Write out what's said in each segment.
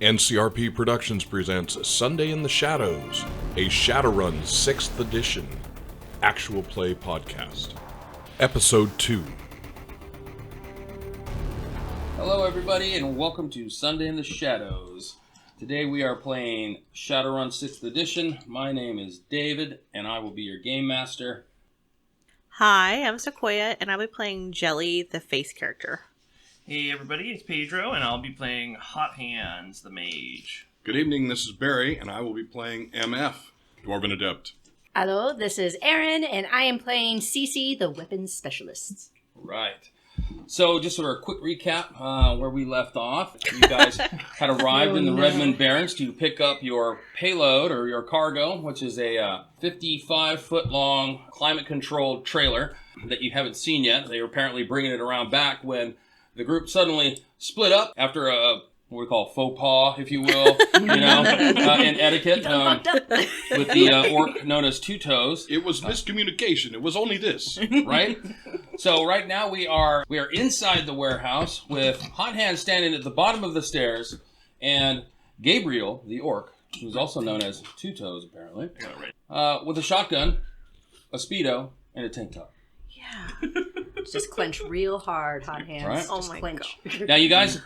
NCRP Productions presents Sunday in the Shadows, a Shadowrun 6th edition actual play podcast. Episode 2. Hello everybody and welcome to Sunday in the Shadows. Today we are playing Shadowrun 6th edition. My name is David and I will be your game master. Hi, I'm Sequoia and I'll be playing Jelly, the face character. Hey everybody, it's Pedro, and I'll be playing Hot Hands, the Mage. Good evening, this is Barry, and I will be playing MF, Dwarven Adept. Hello, this is Erin, and I am playing CeCe, the Weapons Specialist. Right. So just for a quick recap where we left off, you guys had arrived in the Redmond Barrens to pick up your payload or your cargo, which is a 55-foot-long climate-controlled trailer that you haven't seen yet. They were apparently bringing it around back when the group suddenly split up after a, what we call faux pas, if you will, in etiquette, with the orc known as Two Toes. It was miscommunication. It was only this. Right? So right now we are inside the warehouse with Hot Hands standing at the bottom of the stairs, and Gabriel, the orc, who's also known as Two Toes, apparently, with a shotgun, a Speedo, and a tank top. Yeah. Just clench real hard, Hot Hands. Right? Just Oh my clench. God. Now, you guys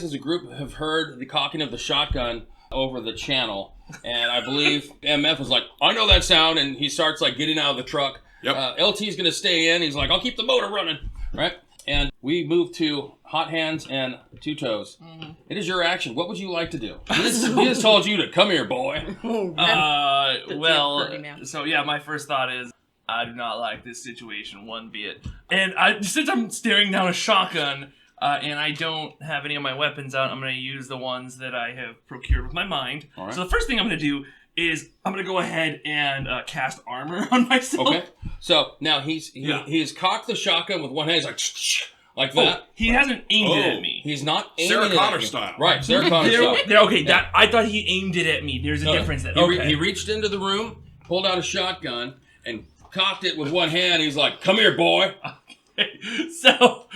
as a group have heard the cocking of the shotgun over the channel, and I believe MF was like, I know that sound, and he starts like getting out of the truck. Yep. LT's going to stay in. He's like, I'll keep the motor running. Right? And we move to Hot Hands and Two Toes. Mm-hmm. It is your action. What would you like to do? He just told you to come here, boy. My first thought is, I do not like this situation one bit. And since I'm staring down a shotgun, and I don't have any of my weapons out, I'm going to use the ones that I have procured with my mind. Right. So the first thing I'm going to do is I'm going to go ahead and cast armor on myself. Okay. So now he's cocked the shotgun with one hand. He's like that. He hasn't aimed it at me. He's not aiming Sarah it Connor at you. style. Right, Sarah Connor style. Okay, I thought he aimed it at me. There's a difference there. He reached into the room, pulled out a shotgun, and cocked it with one hand. He's like, come here, boy. Okay. So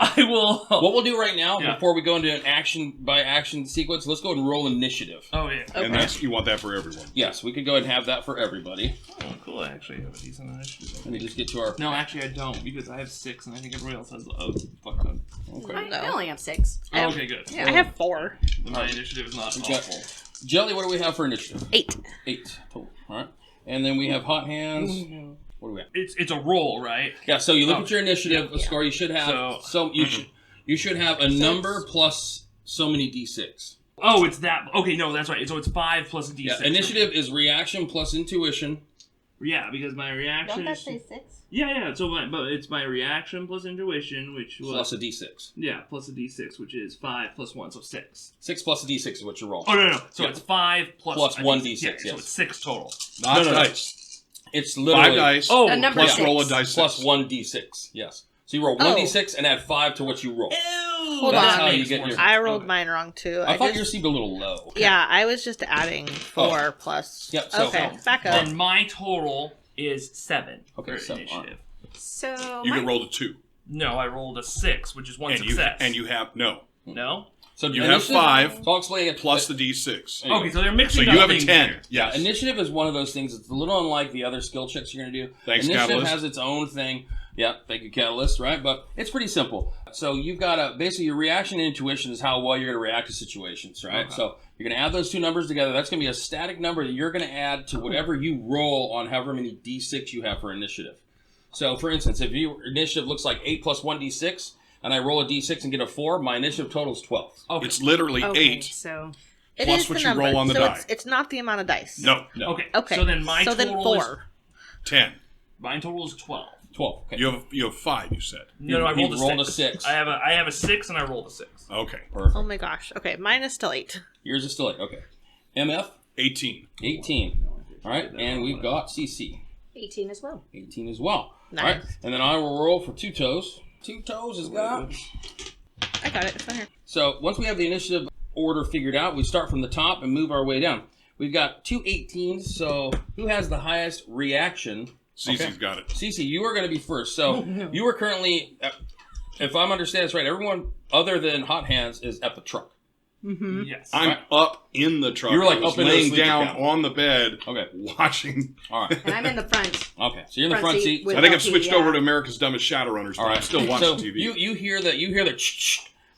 I will... What we'll do right now, before we go into an action-by-action sequence, let's go ahead and roll initiative. Oh, yeah. Okay. And you want that for everyone. Yes, we could go ahead and have that for everybody. Oh, cool. I actually have a decent initiative. Let me just get to our... No, actually I don't, because I have 6, and I think everybody else has... Oh, fuck no. Okay. I only have 6. Oh, okay, good. Yeah, I have 4. My initiative is not awful. Jelly, what do we have for initiative? 8. 8 total. All right. And then we have Hot Hands. What do we have? It's a roll, right? Yeah, so you look at your initiative score. You should have you should have a number plus so many d6. Oh, it's that. Okay, no, that's right. So it's 5 plus a d6. Yeah, initiative is reaction plus intuition. Yeah, because my reaction. Don't that say 6? Yeah. So, but it's my reaction plus intuition, which was Plus a d6. Yeah, plus a d6, which is 5 plus 1, so 6. 6 plus a d6 is what you roll. Oh no. So it's 5 plus 1 d6. Yeah, yes. so it's 6 total. Not dice. It's literally 5 dice. Oh, a number plus 6. roll a dice. Plus 1 d6. Yes. So you roll 1 d6 and add 5 to what you roll. Hold That's on. how you get your... I rolled mine wrong too. I thought yours seemed a little low. Yeah, I was just adding 4 plus. Yep, so- Okay, back up. And my total is 7 Okay, for 7, initiative. So You can roll a 2. No, I rolled a 6, which is 1 And success. you have... No. No? So You have initiative- 5 So I'll explain it. plus the d6. Okay, so they're So mixing you up have a things 10. here. Yes. Initiative is one of those things. It's a little unlike the other skill checks you're going to do. Thanks, Initiative Catalyst. has its own thing. Yeah, thank you, Catalyst, right? But it's pretty simple. So you've got basically your reaction and intuition is how well you're going to react to situations, right? Okay. So you're going to add those two numbers together. That's going to be a static number that you're going to add to whatever you roll on however many d6 you have for initiative. So, for instance, if your initiative looks like 8 plus 1 d6, and I roll a d6 and get a 4, my initiative total is 12. Okay. It's literally 8 So It plus is what the you number. roll on the so die. It's not the amount of dice. No. Okay. Okay. So then my total 4. 10. Mine total is 12. 12. Okay. You have 5, you said. No, I He rolled a 6. rolled a 6. I have a 6 and I rolled a 6. Okay. Perfect. Oh my gosh. Okay, mine is still 8. Yours is still 8. Okay. MF, 18. 18. All right, and we've got CeCe, 18 as well. 18 as well. Nice. All right, and then I will roll for Two Toes. Two Toes has got... I got it. It's right here. So once we have the initiative order figured out, we start from the top and move our way down. We've got 2 18s, so who has the highest reaction? CeCe's got it. CeCe, you are going to be first. So you are currently, if I'm understanding this right, everyone other than Hot Hands is at the truck. Mm-hmm. Yes. I'm up in the truck. You were, like, I was up in the laying sleeper down cabin. on the bed, Okay. watching. All right. And I'm in the front. Okay. So you're in the front seat. with I think I've LP, switched yeah. over to America's Dumbest Shadowrunners. All right. I'm still watching so TV. You hear the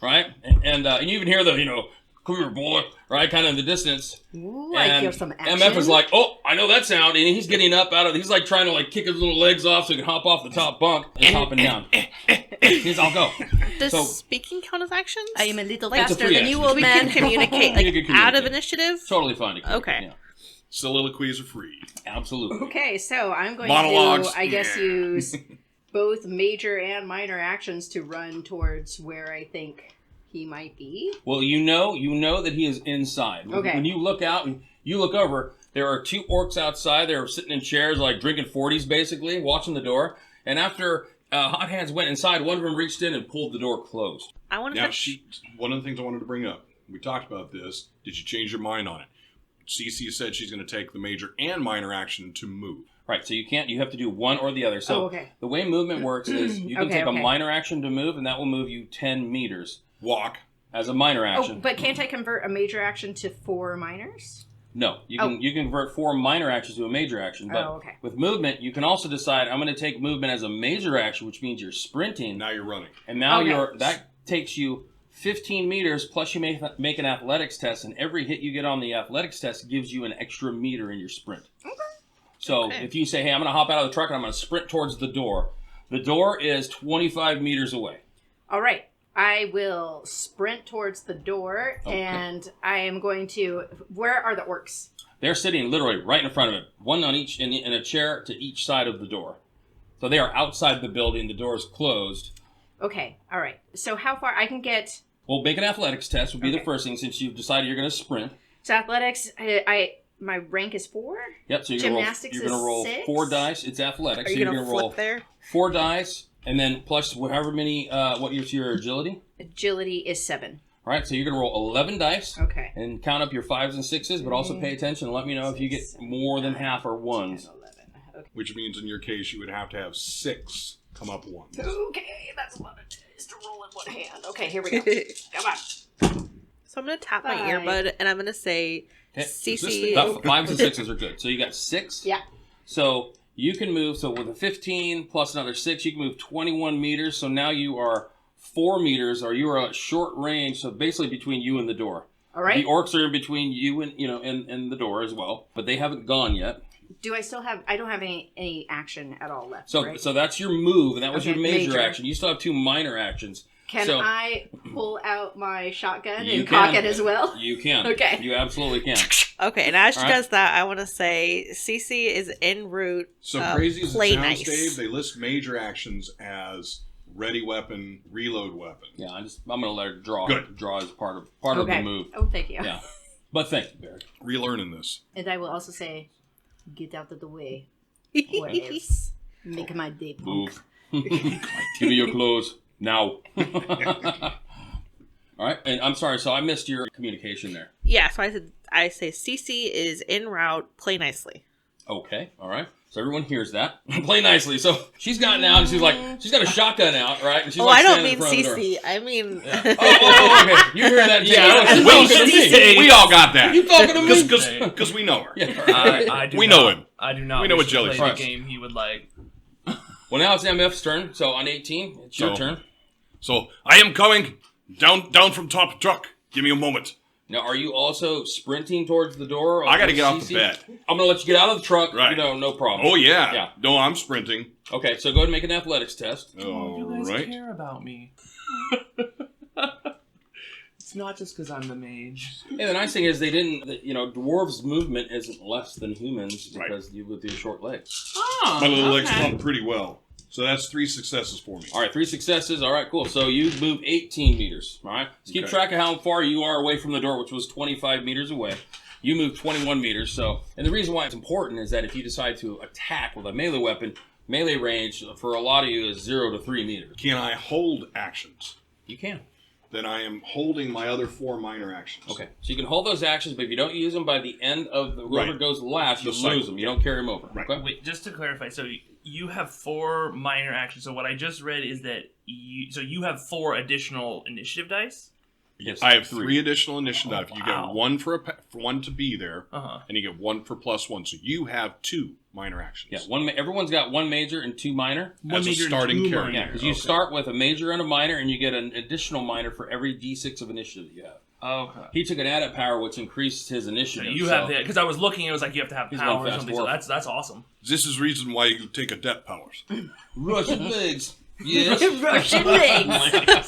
right, and you even hear the come here, boy, right, kind of in the distance. Ooh, I And hear some action. MF is like, oh, I know that sound, and he's getting up out of. He's like trying to like kick his little legs off so he can hop off the top bunk and hopping down. I'll go. Does So- speaking count as actions? I am a little It's a faster free than you, action. old We can man. communicate You like can out of communicate. initiative. Totally fine. To communicate, Okay. Yeah. Soliloquies are free. Absolutely. Okay, so I'm going Monologues, to, I guess, yeah. use both major and minor actions to run towards where I think he might be. Well, you know that he is inside. Okay. When you look out and you look over, there are 2 orcs outside. They're sitting in chairs, like drinking 40s, basically, watching the door. And after Hot Hands went inside, one of them reached in and pulled the door closed. I want to Now, touch. one of the things I wanted to bring up, we talked about this. Did you change your mind on it? CeCe said she's going to take the major and minor action to move. Right, so you have to do one or the other. So okay. the way movement works is you can Okay, take a okay. minor action to move, and that will move you 10 meters Walk. as a minor Oh, action. but can't I convert a major action to 4 minors? No, you can convert 4 minor actions to a major action. But okay. with movement, you can also decide, I'm going to take movement as a major action, which means you're sprinting. Now you're running. And now Okay. that takes you 15 meters, plus you make an athletics test, and every hit you get on the athletics test gives you an extra meter in your sprint. Okay. So if you say, hey, I'm going to hop out of the truck and I'm going to sprint towards the door is 25 meters away. All right. I will sprint towards the door, Okay. and I am going to... Where are the orcs? They're sitting literally right in front of it, one on each in a chair to each side of the door. So they are outside the building. The door is closed. Okay. All right. So how far I can get... Well, make an athletics test would be the Okay. first thing since you've decided you're going to sprint. So athletics, my rank is 4? Yep, so you're Gymnastics going to roll is 6? 4 dice. It's athletics. Are So you you're gonna going to roll flip there? 4 dice, and then plus however many, what's your agility? Agility is 7. All right, so you're going to roll 11 dice. Okay. And count up your 5s and 6s, but also pay attention and let me know if you get more than half or 1s. 10, 11. Okay. Which means in your case you would have to have 6 come up once. Okay, that's a lot of dice to roll in one hand. Okay, here we go. Come on. So I'm gonna tap my 5. earbud and I'm gonna say, Okay. CeCe. 5s and 6s are good. So you got 6. Yeah. So you can move, so with a 15 plus another 6, you can move 21 meters. So now you are 4 meters, or you are a short range, so basically between you and the door. All right. The orcs are in between you and and the door as well, but they haven't gone yet. Do I still have... I don't have any action at all left, So right? so that's your move, and that was Okay, your major major. action. You still have 2 minor actions. Can so- I pull out my shotgun You and cock can. it as well? You can. Okay. You absolutely can. Okay, and as she All right. does that, I want to say CeCe is en route. So crazy as it play sounds, nice. Dave, they list major actions as ready weapon, reload weapon. Yeah, I'm gonna let her draw. Good. Draw as part of the move. Oh, thank you. Yeah. But thank you, Barry. Relearning this. And I will also say, get out of the way, or else make my day punk. Move. Give me your clothes now. All right, and I'm sorry, so I missed your communication there. Yeah, so I say CeCe is en route. Play nicely. Okay, all right. So everyone hears that. Play nicely. So she's gotten out and she's got a shotgun out, right? And she's I don't standing mean in front of the door. CeCe. I mean. Okay. You hear that? Jay? Yeah, Oh, she's we- talking to me. We all got that. You talking to me? Because we know her. Yeah. I do We not, know him. I do not We know wish what to Jelly's play like. the game he would like. Well, now it's MF's turn. So on 18, it's your turn. So I am coming down from top truck. Give me a moment. Now, are you also sprinting towards the door? I got to with get off the CeCe? bed. I'm going to let you get out of the truck. Right. No problem. Oh yeah. Yeah. No, I'm sprinting. Okay, so go ahead and make an athletics test. All You guys right. care about me. It's not just because I'm the mage. And the nice thing is they didn't, dwarves' movement isn't less than humans Right. because you with your short legs. Oh, My little legs pump pretty well. So that's 3 successes for me. All right, 3 successes. All right, cool. So you move 18 meters. All right, let's keep Okay. track of how far you are away from the door, which was 25 meters away. You move 21 meters. So, and the reason why it's important is that if you decide to attack with a melee weapon, melee range for a lot of you is 0 to 3 meters. Can I hold actions? You can. Then I am holding my other 4 minor actions. Okay, so you can hold those actions, but if you don't use them by the end of whoever Right. goes last, you The lose cycle. them. You don't carry them over. Right. Okay? Wait, just to clarify, so you have 4 minor actions. So what I just read is that you have 4 additional initiative dice. Yes, I have 3 additional initiative. You wow. get 1 for one to be there, Uh-huh. and you get 1 for +1. So you have 2 minor actions. Yeah, everyone's got 1 major and 2 minor. One As a major and starting 2 character. minor. Yeah, because you start with a major and a minor, and you get an additional minor for every D6 of initiative that you have. Okay. He took an adept power, which increased his So initiative. you have that, because I was looking, it was like you have to have He's power going or fast something, so dwarf. that's awesome. This is reason why you take adept powers. Russian legs. Yes. Russian legs.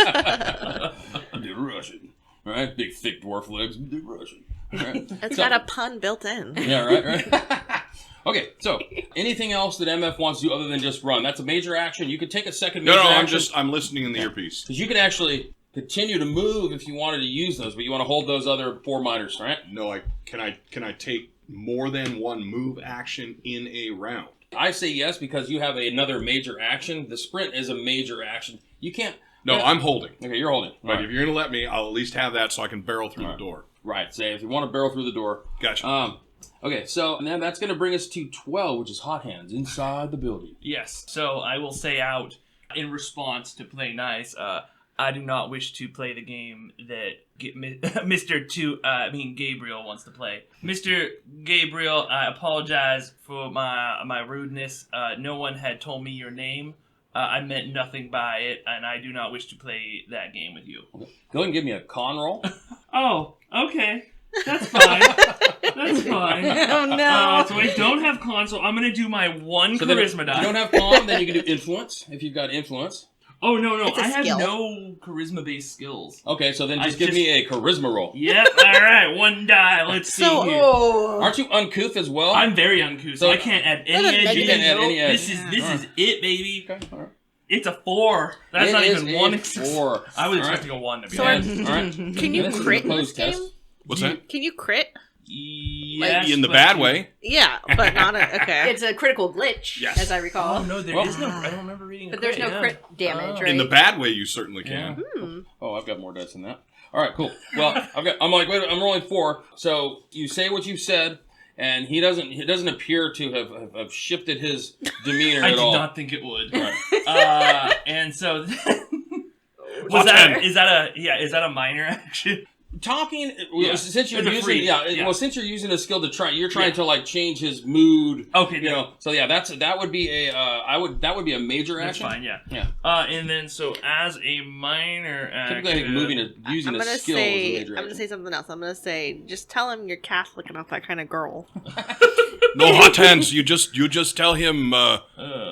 They're Russian. All right, big thick dwarf legs. They're Russian. All right. It's got a pun built in. Yeah, right. Okay, so anything else that MF wants to do other than just run? That's a major action. You could take a second major action. I'm listening in the earpiece. Because you can actually continue to move if you wanted to use those, but you want to hold those other 4 minors, right? No, can I take more than 1 move action in a round? I say yes because you have another major action. The sprint is a major action. You can't... No, I'm holding. Okay, you're holding. But Right. if you're going to let me, I'll at least have that so I can barrel through the door. Right, say if you want to barrel through the door. Gotcha. Okay, so now that's going to bring us to 12, which is hot hands inside the building. Yes, so I will say out in response to play nice, I do not wish to play the game that Gabriel wants to play. Mr. Gabriel, I apologize for my rudeness. No one had told me your name. I meant nothing by it, and I do not wish to play that game with you. Okay. Go ahead and give me a con roll. Oh, okay. That's fine. That's fine. Oh no. So I don't have con, so I'm going to do my 1 So then charisma if die. you don't have con, then you can do influence, if you've got influence. Oh, no. It's a I have skill. no charisma-based skills. Okay, so then I just give me a charisma roll. Yep, alright, 1 die. Let's see So- here. Oh. Aren't you uncouth as well? I'm very uncouth, so So- I can't add That's any a edge. negative. You can't add any edge. This is it, baby. Okay, all right. It's a 4. That's It not is even a 1. 4. I was All right. expecting a 1 to be So honest. All right. Can you This is crit an in this opposed game? test. What's that? Can you crit? Yes, In the but bad you- way. Yeah, but not a... Okay. It's a critical glitch, Yes. as I recall. Oh, no, there Well- is no... I don't remember reading But there's crit, no yeah. crit damage, Oh. right? In the bad way, you certainly can. Hmm. Oh, I've got more dice than that. All right, cool. Well, I'm like, wait, I'm rolling 4. So you say what you said, and he doesn't appear to have shifted his demeanor I at did all. not think it would. Right. And so... Hot hand. Is that a minor action? Talking, Yeah. since you're It's a using, free- yeah. well, since you're using a skill to try, you're trying to like change his mood. Okay, You know, so yeah, that would be a, that would be a major That's action. fine, yeah. Yeah. And then, so as a minor action... Typically, I think using I'm a gonna skill is a say major I'm gonna action. say something else. I'm gonna say just tell him you're Catholic and not that kind of girl. No hot hands. You just tell him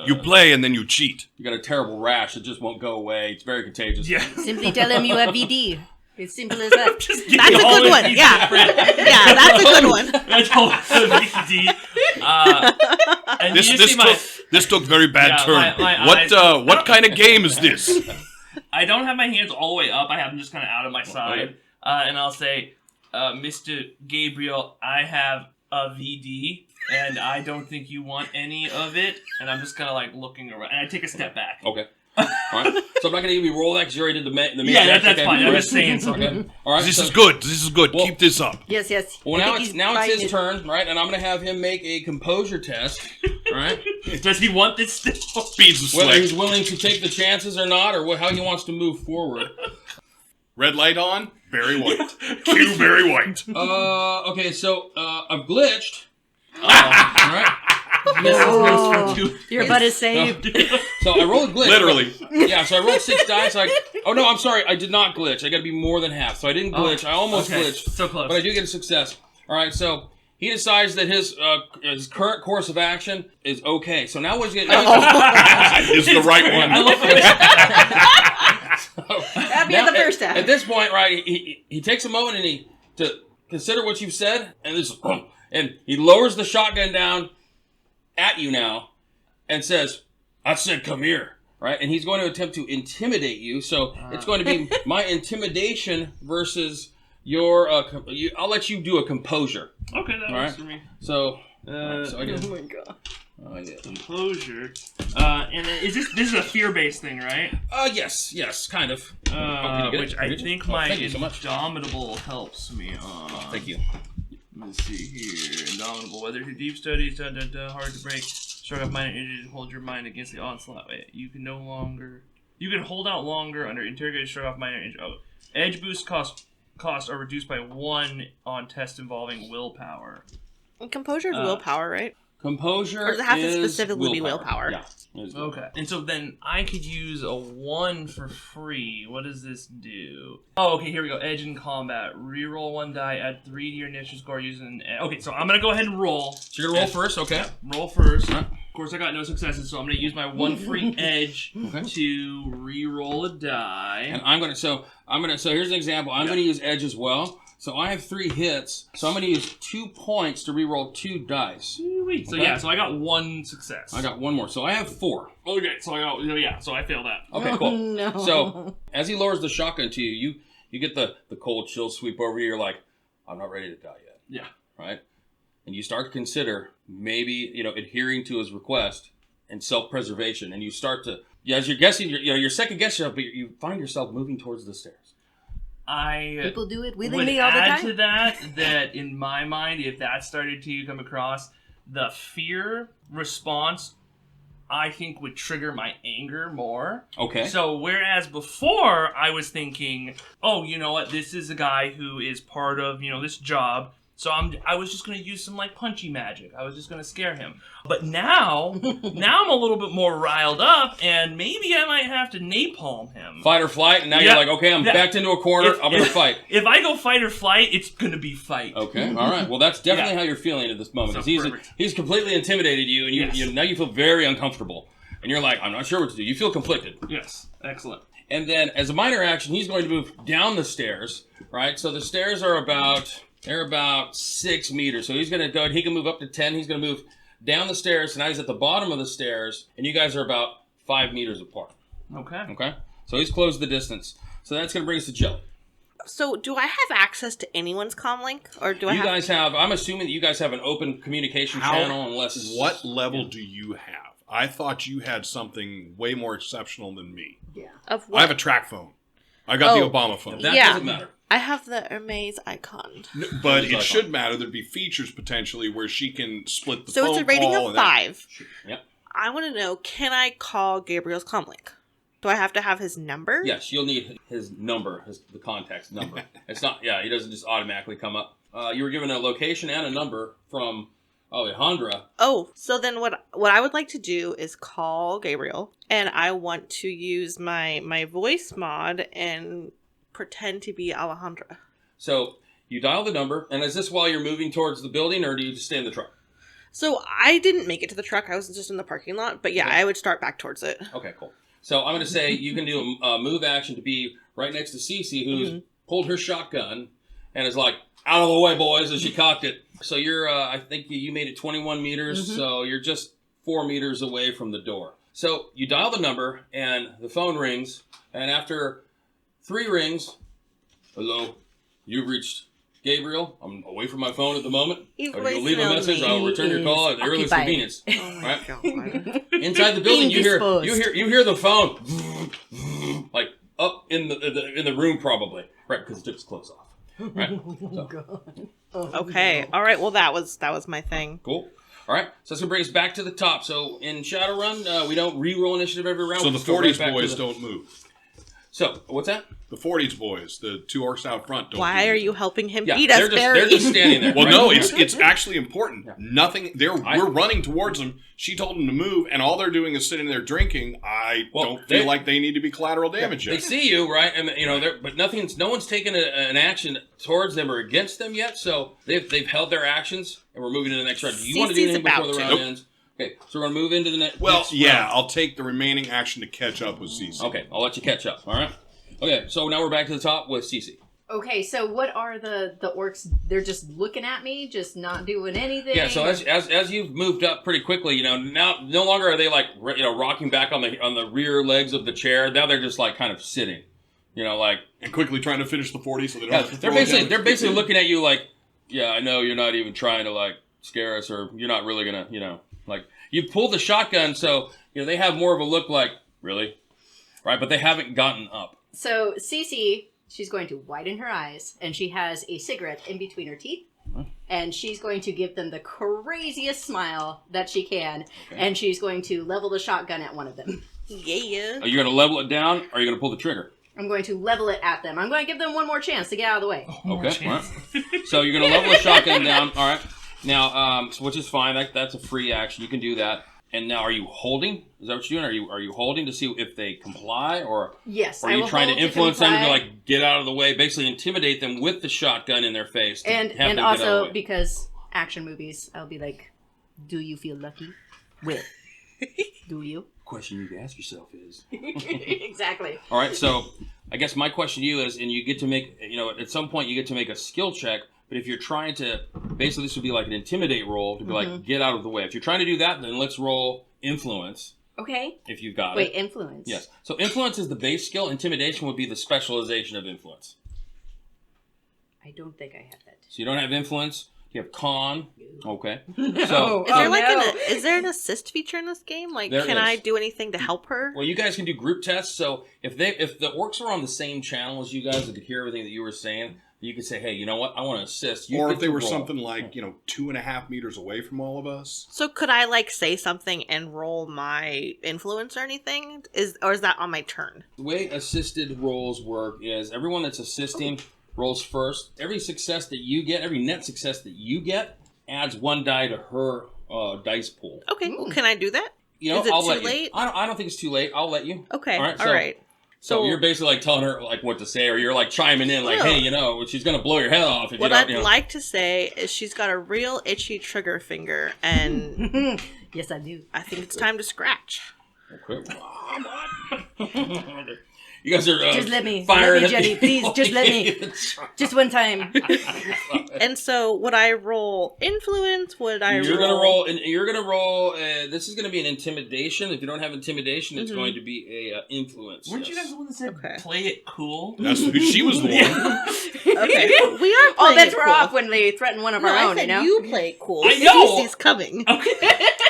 you play and then you cheat. You got a terrible rash that just won't go away. It's very contagious. Yeah. Simply tell him you have VD. It's simple as that. Just That's a good one. Yeah. Yeah, that's a good one. That's all VD. And This you just see this took very bad Yeah, turn. my eyes- What kind of game is this? I don't have my hands all the way up. I have them just kind of out of my side. And I'll say, Mr. Gabriel, I have a VD, and I don't think you want any of it. And I'm just kind of like looking around, and I take a step back. Okay. All right. So I'm not going to give you roll that because you already did the major Yeah, action. that's Okay, fine. I'm all just right. saying something. All right. This so- is good. This is good. Well- Keep this up. Yes, yes. Well, I now think it's he's his trying turn, right? And I'm going to have him make a composure test, right? Does he want this still? Beats the Whether slick. he's willing to take the chances or not, or how he wants to move forward. Red light on. Very white. Cue very white. Okay, so I've glitched. All right. Your butt is saved. So I rolled a glitch. Literally. Yeah, so I rolled 6 dice. Oh no, I'm sorry, I did not glitch. I got to be more than half. So I didn't glitch. I almost glitched, So close. but I do get a success. All right, so he decides that his current course of action is okay. So now what's getting Is the right one. I love it. Happy at the first half. At this point, right, he takes a moment and to consider what you've said, and this, and he lowers the shotgun down at you now, and says, "I said, come here." Right, and he's going to attempt to intimidate you. So it's going to be my intimidation versus your. I'll let you do a composure. Okay, that All works right. for me. So I get, Oh my god. yeah. Composure. And is this is a fear-based thing, right? Yes, kind of. Which I think my thank you so much. Indomitable helps me on. Thank you. Let's see here. Indomitable. Whether through deep studies, hard to break. Strike off minor injuries and hold your mind against the onslaught. You can hold out longer under interrogated strike off minor injuries. Oh, Edge boost costs are reduced by 1 on tests involving willpower. And composure is willpower, right? Composure Or does it have to is specifically be willpower? Yeah. It is willpower. Okay. And so then I could use a 1 for free. What does this do? Oh, okay, here we go. Edge in combat. Reroll 1 die, add 3 to your initiative score using... Okay, so I'm going to go ahead and roll. So you're going to roll first? Okay. Roll first. Huh? Of course, I got no successes, so I'm going to use my 1 free edge to re-roll a die. And I'm going to... So here's an example. I'm going to use edge as well. So I have 3 hits. So I'm going to use 2 points to re-roll 2 dice. Sweet. So so I got 1 success. I got 1 more. So I have 4. Okay, so I failed that. Okay, cool. No. So as he lowers the shotgun to you, you get the cold chill sweep over you. You're like, I'm not ready to die yet. Yeah. Right? And you start to consider maybe, adhering to his request and self-preservation. And you start to, as you're guessing, you're second guessing yourself, but you find yourself moving towards the stairs. People do it would willingly all the add time. to that in my mind, if that started to come across, the fear response, I think, would trigger my anger more. Okay. So whereas before I was thinking, oh, you know what, this is a guy who is part of, this job. So I was just going to use some punchy magic. I was just going to scare him. But now I'm a little bit more riled up, and maybe I might have to napalm him. Fight or flight, and now you're like, okay, I'm backed into a corner. I'm going to fight. If I go fight or flight, it's going to be fight. Okay, all right. Well, that's definitely how you're feeling at this moment. So He's completely intimidated you, and now you feel very uncomfortable. And you're like, I'm not sure what to do. You feel conflicted. Yes, excellent. And then, as a minor action, he's going to move down the stairs, right? So the stairs are about 6 meters. So he's going to go, and he can move up to 10. He's going to move down the stairs, and now he's at the bottom of the stairs, and you guys are about 5 meters apart. Okay. So he's closed the distance. So that's going to bring us to Jelly. So do I have access to anyone's comlink? Or do You guys have, I'm assuming that you guys have an open communication channel, unless... What level do you have? I thought you had something way more exceptional than me. Yeah. Of what? I have a track phone. I got the Obama phone. That Yeah. doesn't matter. I have the Hermes icon. But it should matter. There'd be features potentially where she can split the So phone it's a rating call of and that. 5. Yep. I want to know, can I call Gabriel's comlink? Do I have to have his number? Yes, you'll need his number, the contact's number. It's not, he doesn't just automatically come up. You were given a location and a number from Alejandra. Oh, so then what I would like to do is call Gabriel, and I want to use my voice mod and pretend to be Alejandra. So you dial the number, and is this while you're moving towards the building, or do you just stay in the truck? So I didn't make it to the truck. I was just in the parking lot. But yeah, Okay. I would start back towards it. Okay, cool. So I'm going to say you can do a move action to be right next to CeCe, who's pulled her shotgun and is like, out of the way, boys, as she cocked it. So you're, I think you made it 21 meters, so you're just 4 meters away from the door. So you dial the number, and the phone rings, and after 3 rings, hello, you've reached Gabriel. I'm away from my phone at the moment. His Or you'll leave a message. I'll return your call at the earliest occupied. convenience. Oh my god. Inside the building, you hear Indisposed. you hear the phone like up in the room probably, right? Because it took its clothes off. Right. So, Okay. All right. Well, that was my thing. cool. All right. So that's gonna bring us back to the top. So in Shadowrun, we don't re-roll initiative every round. So We the just go right 40s back to boys the- don't move. So what's that? The 40s boys, the 2 orcs out front, don't Why do are anything. you helping him Yeah, beat us, they're Barry? just standing there. Well, right? no, it's actually important. Yeah. Nothing. We're running towards them. She told them to move, and all they're doing is sitting there drinking. I Well, don't feel like they need to be collateral damage They yet. see you, right? And but no one's taken an action towards them or against them yet. So they've held their actions, and we're moving to the next round. Do you want to do CeCe's anything before the about round to. Nope. ends? Okay, so we're gonna move into the next. Well, next yeah, round. I'll take the remaining action to catch up with CeCe. Okay, I'll let you catch up. All right. Okay, so now we're back to the top with CeCe. Okay, so what are the orcs? They're just looking at me, just not doing anything. Yeah, so as you've moved up pretty quickly, now no longer are they like rocking back on the rear legs of the chair. Now they're just like kind of sitting, And quickly trying to finish the 40 so they don't yeah, have to they're throw it down. basically looking at you like, yeah, I know you're not even trying to like scare us, or you're not really gonna, like you pulled the shotgun, so they have more of a look like, really, right? But they haven't gotten up. So CeCe, she's going to widen her eyes, and she has a cigarette in between her teeth, and she's going to give them the craziest smile that she can, and she's going to level the shotgun at one of them. Yeah. Are you gonna level it down, or are you gonna pull the trigger? I'm going to level it at them. I'm going to give them one more chance to get out of the way. Okay. All right. So you're going to level the shotgun down. All right. Now, which is fine. That's a free action. You can do that. And now, are you holding? Is that what you're doing? Are you holding to see if they comply, or yes? Or are you trying to influence them to be like get out of the way, basically intimidate them with the shotgun in their face, and also because action movies, I'll be like, "Do you feel lucky? Will, do you?" Question you can ask yourself is exactly. All right. So I guess my question to you is, and you get to make, at some point you get to make a skill check. But if you're trying to, basically this would be like an intimidate roll to be like, get out of the way. If you're trying to do that, then let's roll influence. Okay. If you've got it. Wait, influence. Yes. So influence is the base skill. Intimidation would be the specialization of influence. I don't think I have that. So you don't have influence. You have con. Okay. No. So, is there an assist feature in this game? Like, can I do anything to help her? Well, you guys can do group tests. So if the orcs were on the same channel as you guys and could hear everything that you were saying, you could say, hey, you know what? I want to assist. Or if they were something like, 2.5 meters away from all of us. So could I, say something and roll my influence or anything? Or is that on my turn? The way assisted rolls work is everyone that's assisting rolls first. Every success that you get, every net success that you get, adds 1 die to her dice pool. Okay, well, can I do that? Is it I'll too let late? You. I don't think it's too late. I'll let you. Okay, all so, right. So you're basically telling her what to say, or you're chiming in hey, she's gonna blow your head off. If what you don't, I'd like to say is she's got a real itchy trigger finger, and yes, I do. I think it's time to scratch. Okay. You guys are just let me, Jenny. Please, just let me, just one time. And so, would I roll influence? You're gonna roll, and you're gonna roll. This is gonna be an intimidation. If you don't have intimidation, it's going to be a influence. Weren't you guys the one that said play it cool? That's she was the one. Okay, we are. All bets were off when they threatened one of our own. You play it cool. I know. CeCe's coming. Okay.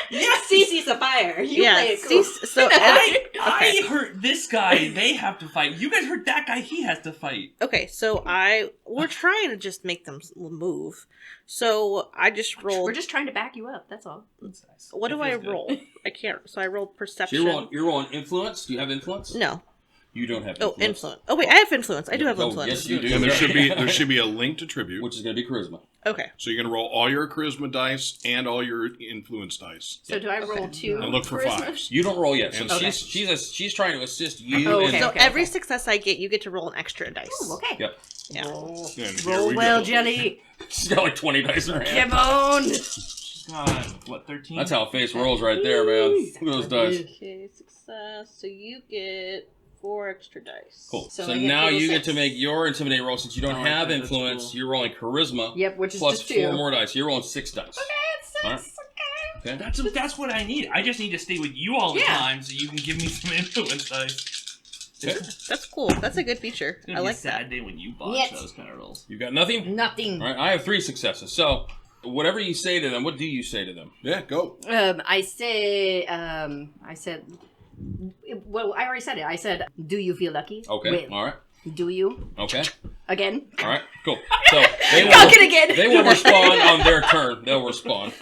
Yes, CeCe's a fire. You play it cool. So I hurt this guy. They have to fight. You guys hurt that guy. He has to fight. Okay, so we're trying to just make them move. So I just rolled. We're just trying to back you up. That's all. That's nice. What do I roll? I can't. So I rolled perception. So you're rolling influence. Do you have influence? No. You don't have influence. Oh, influence. Oh wait, I have influence. I do have influence. Yes, you do. And there should be a link to tribute, which is going to be charisma. Okay. So you're going to roll all your charisma dice and all your influence dice. So do I roll 2? And look for charisma? 5s. You don't roll yet. So Okay. she's trying to assist you. Okay. So every success I get, you get to roll an extra dice. Ooh, okay. Yep. Yeah. Roll well, Jelly. She's got 20 dice in her hand. Come on. What, 13? That's how a face rolls right there, man. Look at those dice. Okay, success. So you get 4 extra dice. Cool. So So I get now you 36. get to make your intimidate roll since you don't have okay, that's influence. cool. You're rolling charisma. Yep, which is plus just 2. 4 more dice. You're rolling 6 dice. All right. Okay. That's what I need. I just need to stay with you all the Yeah. time so you can give me some influence dice. Okay. That's cool. That's a good feature. It's gonna I be like a sad that. day when you botch Yes. those kind of rolls. You got nothing? Nothing. All right. I have 3 successes. So whatever you say to them, what do you say to them? Yeah, go. I said, well, I already said it. I said, do you feel lucky? Okay. Will. All right. Do you? Okay. Again? All right. Cool. So they Cock it again. They will respond on their turn. They'll respond.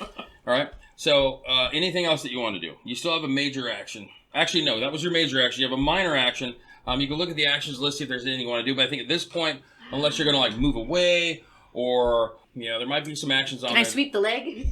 All right. So anything else that you want to do? You still have a major action. Actually, no. That was your major action. You have a minor action. You can look at the actions list, see if there's anything you want to do. But I think at this point, unless you're going to move away or there might be some actions on Can I there. sweep the leg?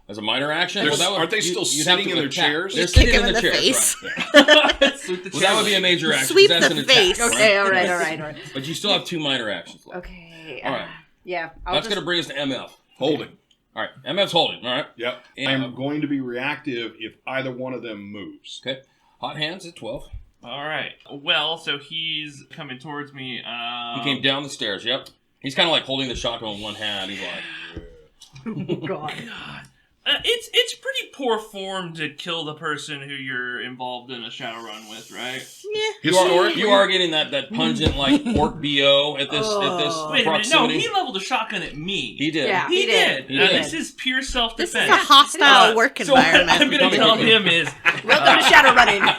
As a minor action? There's- that would- aren't they still you'd have sitting to in their attack. chairs? They're Just sitting kick in him the in the chairs. face. Right. Sweep the Well, that would be a major action. Sweep That's the an attack, face. right? Okay, all right. But you still have 2 minor actions left. Okay. All right. Yeah. That's going to bring us to MF. Holding. All right. MF's holding. All right. Yep. And- I'm going to be reactive if either one of them moves. Okay. Hot hands at 12. All right. Well, so he's coming towards me. He came down the stairs. Yep. He's kind of holding the shotgun in one hand. He's like, God. It's pretty poor form to kill the person who you're involved in a Shadowrun with, right? Yeah. you are getting that pungent pork BO at this Wait a minute, no, proximity. he leveled a shotgun at me. He did. Yeah. He did. He did. This is pure This self-defense. is a hostile work So what environment. I'm going to tell him is, Welcome to Shadowrunning.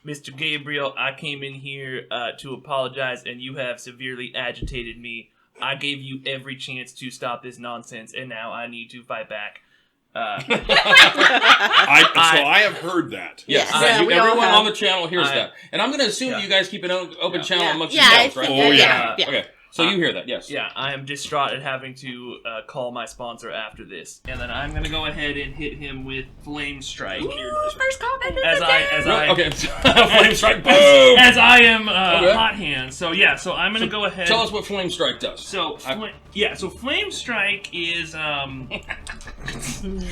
Mr. Gabriel, I came in here to apologize, and you have severely agitated me. I gave you every chance to stop this nonsense, and now I need to fight back. So I have heard that. Yes, Yeah, we all everyone have. on the channel hears that. And I'm going to assume that you guys keep an open channel amongst Yeah, yourselves, right? I think that, yeah. Okay, so you hear that, yes. Yeah, I am distraught at having to call my sponsor after this, and then I'm gonna go ahead and hit him with Flame Strike. First comment. Okay, Flame Strike, boom! As I am hot hand. So yeah, so I'm gonna go ahead. Tell us what Flame Strike does. So so Flame Strike is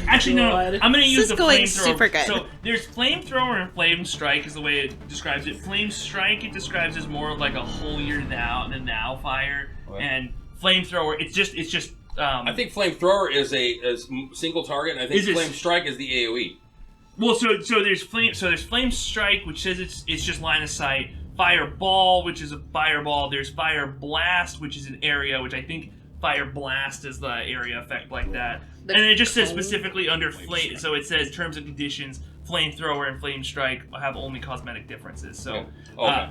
actually no. I'm gonna use is the going flamethrower. super good. So there's Flamethrower and Flame Strike is the way it describes it. Flame Strike it describes as more of like a holier than thou fire, and Flamethrower it's just. I think Flamethrower is a single target, and I think Flame Strike is the AoE. Well, so there's Flame Strike, which says it's just line of sight. Fireball, which is a fireball. There's Fire Blast, which is an area, which I think Fire Blast is the area effect like that. And it just says specifically under flame. So it says terms and conditions. Flamethrower and Flame Strike have only cosmetic differences. So,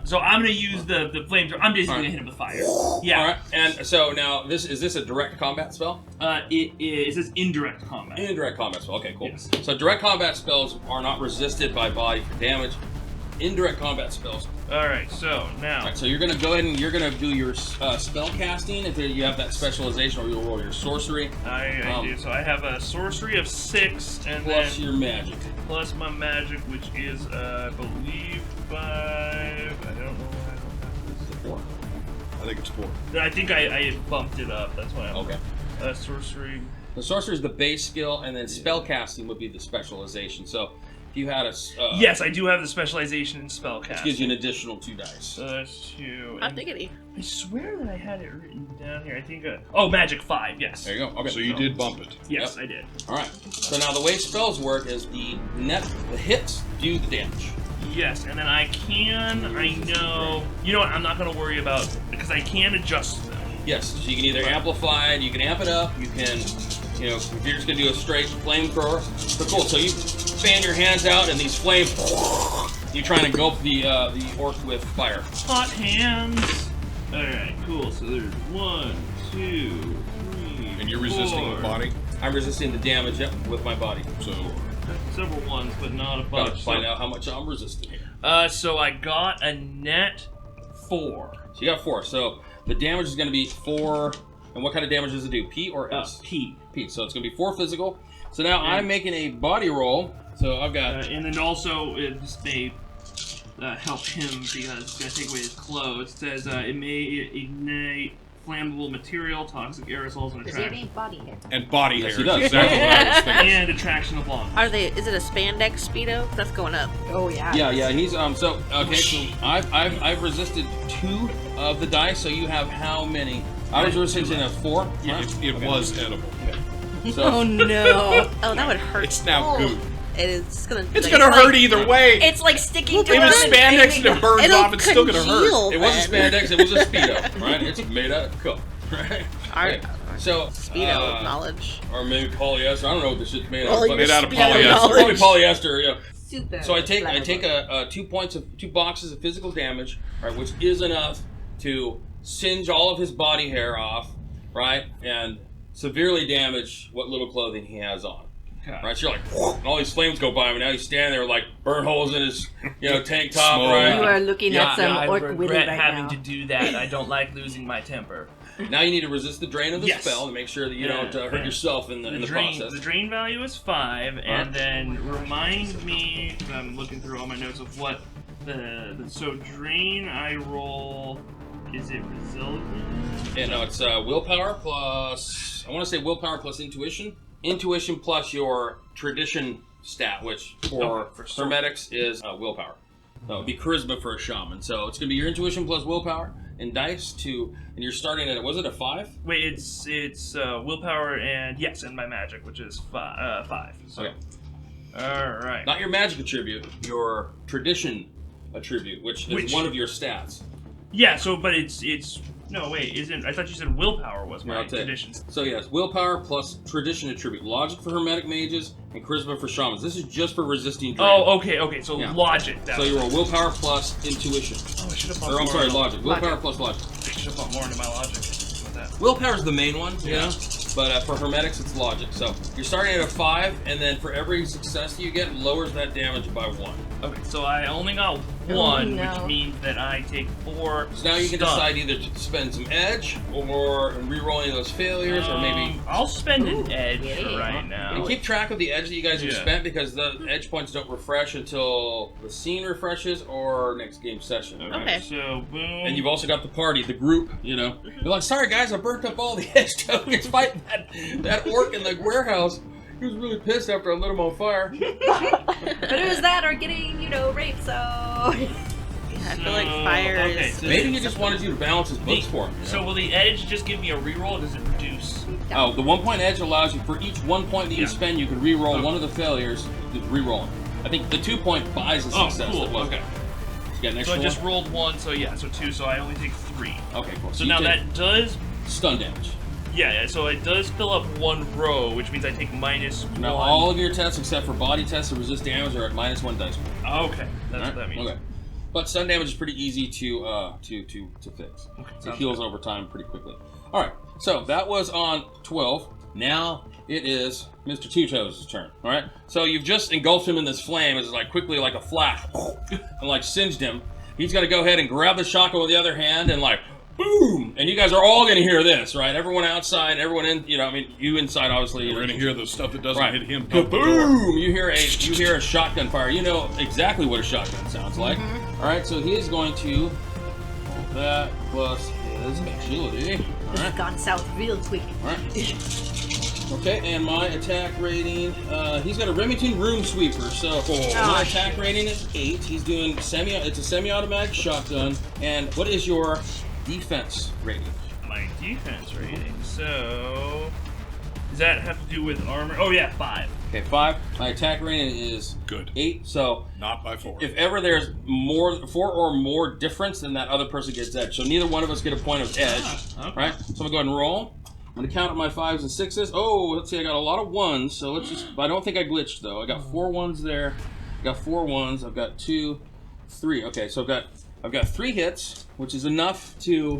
so I'm gonna use the flamethrower. I'm basically gonna hit him with fire. Yeah. All right. And so now, is this a direct combat spell? It says indirect combat. Indirect combat spell. Okay, cool. Yes. So direct combat spells are not resisted by body for damage. Indirect combat spells. All right. So now. All right, so you're gonna go ahead and you're gonna do your spell casting. If you have that specialization, or you'll roll your sorcery. I do. So I have a sorcery of 6, and plus then your magic. Plus my magic, which is I believe 5. I don't know. I don't have this. 4. I think it's 4. I think I bumped it up. That's why. Okay. Sorcery. The sorcery is the base skill, and then spell casting would be the specialization. So if you had a yes, I do have the specialization in spellcasting. Which gives you an additional 2 dice. So that's 2. I'm thinking. I swear that I had it written down here. I think. Oh, magic 5. Yes. There you go. Okay. So you did bump it. Yes, Yep. I did. All right. So now the way spells work is the hits do the damage. Yes, and then I know. You know what? I'm not going to worry about because I can adjust them. Yes. So you can either amplify it, you can amp it up, you can, if you're just going to do a straight flamethrower. So cool. So you fan your hands out, and these flames. You try and engulf the orc with fire. Hot hands. All right, cool. So there's 1, 2, 3. And you're resisting 4. the body? I'm resisting the damage with my body. So Several ones, but not a bunch. Gotta find out how much I'm resisting here. So I got a net 4. So you got 4. So the damage is going to be 4. And what kind of damage does it do? P or S? P. P. So it's going to be 4 physical. So now I'm making a body roll. So I've got. And then also it just may help him because it's going to take away his clothes. It says it may ignite flammable material, toxic aerosols, and Does he have attraction. any body hair? and body Yes, hair. he does. is exactly what I was thinking. And attraction of long. Is it a spandex speedo? That's going up. Oh yeah. Yeah. He's so okay. So I've resisted 2 of the dice. So you have how many? I was resisting a 4. Yeah, Right? It was edible. So Oh no. Oh, that would hurt. It's now goo. It is gonna. It's gonna hurt either way. It's like sticking to Even it. spandex and it burns It'll off, it's still gonna hurt. congeal it wasn't then. spandex. It was a speedo. Right? It's made out of cool. Right. Our Okay. So speedo knowledge. or maybe polyester. I don't know what this shit's made Well, out of. you're But Made out of speedo polyester. knowledge. probably polyester. Yeah. Super. So I take flammable. 2 boxes of physical damage, right, which is enough to singe all of his body hair off, right, and severely damage what little clothing he has on. Okay. Right, so you're like, and all these flames go by him, and now he's standing there with like burn holes in his, tank top, Smoke. right? You are looking at some I orc willy regret right having now. to do that. I don't like losing my temper. Now you need to resist the drain of the Yes. spell to make sure that you don't hurt Yeah. yourself in the drain, process. The drain value is 5, and then remind me. I'm looking through all my notes of what so drain. I roll. Is it resilience? Yeah, no, it's willpower plus. I want to say willpower plus intuition. Intuition plus your tradition stat, which for Hermetics is willpower. That would be charisma for a shaman. So it's going to be your intuition plus willpower and dice and you're starting at, was it a 5? Wait, it's willpower and yes, and my magic, which is 5. So. Okay. All right. Not your magic attribute, your tradition attribute, which is one of your stats. Yeah. So, but it's no wait, isn't? I thought you said willpower was my tradition. So yes, willpower plus tradition attribute. Logic for Hermetic mages and charisma for shamans. This is just for resisting drain. Oh, okay. So logic. So you roll willpower plus intuition. Oh, I should have. Or I'm sorry, logic. Willpower plus logic. I should have put more into my logic with that. Willpower's the main one, you know? but for Hermetics, it's logic. So you're starting at a 5, and then for every success you get, lowers that damage by 1. Okay, so I only got 1, which means that I take 4. So now you can decide either to spend some edge or re-rolling those failures, or maybe... I'll spend an edge for right now. And keep track of the edge that you guys have spent, because the edge points don't refresh until the scene refreshes or next game session. Okay. So, boom. And you've also got the party, the group, you know. You're like, sorry guys, I burnt up all the edge tokens fighting that orc in the warehouse. He was really pissed after I lit him on fire. But it was that or getting, raped, so... I feel like fire is... So maybe he just wanted you to balance his books for him. So will the edge just give me a reroll, or does it reduce? Oh, the 1 point edge allows you, for each 1 point that you spend, you can re-roll one of the failures. Just re-roll it. I think the 2 point buys a success. Oh, cool. Okay. You got an So extra I just one? rolled 1, so 2, so I only take 3. Okay, cool. So you now take that does... stun damage. Yeah, so it does fill up 1 row, which means I take -1. Now all of your tests except for body tests and resist damage are at -1 dice point. Okay, that's what that means. Okay. But stun damage is pretty easy to fix. Okay, It heals over time pretty quickly. All right, so that was on 12. Now it is Mr. Two Toes' turn. All right, so you've just engulfed him in this flame. It's like quickly like a flash, and like singed him. He's got to go ahead and grab the shotgun with the other hand and like boom. And you guys are all going to hear this, right? Everyone outside, everyone in. You inside, obviously. We're going to hear the stuff that doesn't hit him. Boom! You hear a shotgun fire. You know exactly what a shotgun sounds like. All right, so he is going to roll that plus his agility. All This right. has gone south real quick. All right. Okay, and my attack rating, he's got a Remington Room Sweeper, so my attack rating is 8. He's doing it's a semi-automatic shotgun. And what is your defense rating? My defense rating, so... Does that have to do with armor? Oh yeah, 5. Okay, 5. My attack rating is Good. 8, so... Not by 4. If ever there's 4 or more difference, then that other person gets edge. So neither one of us get a point of edge, Okay. right? So I'm going to go ahead and roll. I'm going to count up my 5s and 6s. Oh, let's see, I got a lot of 1s, so let's just... I don't think I glitched, though. I got 4 1s there. I got 4 1s. I've got 2, 3. Okay, so I've got 3 hits, which is enough to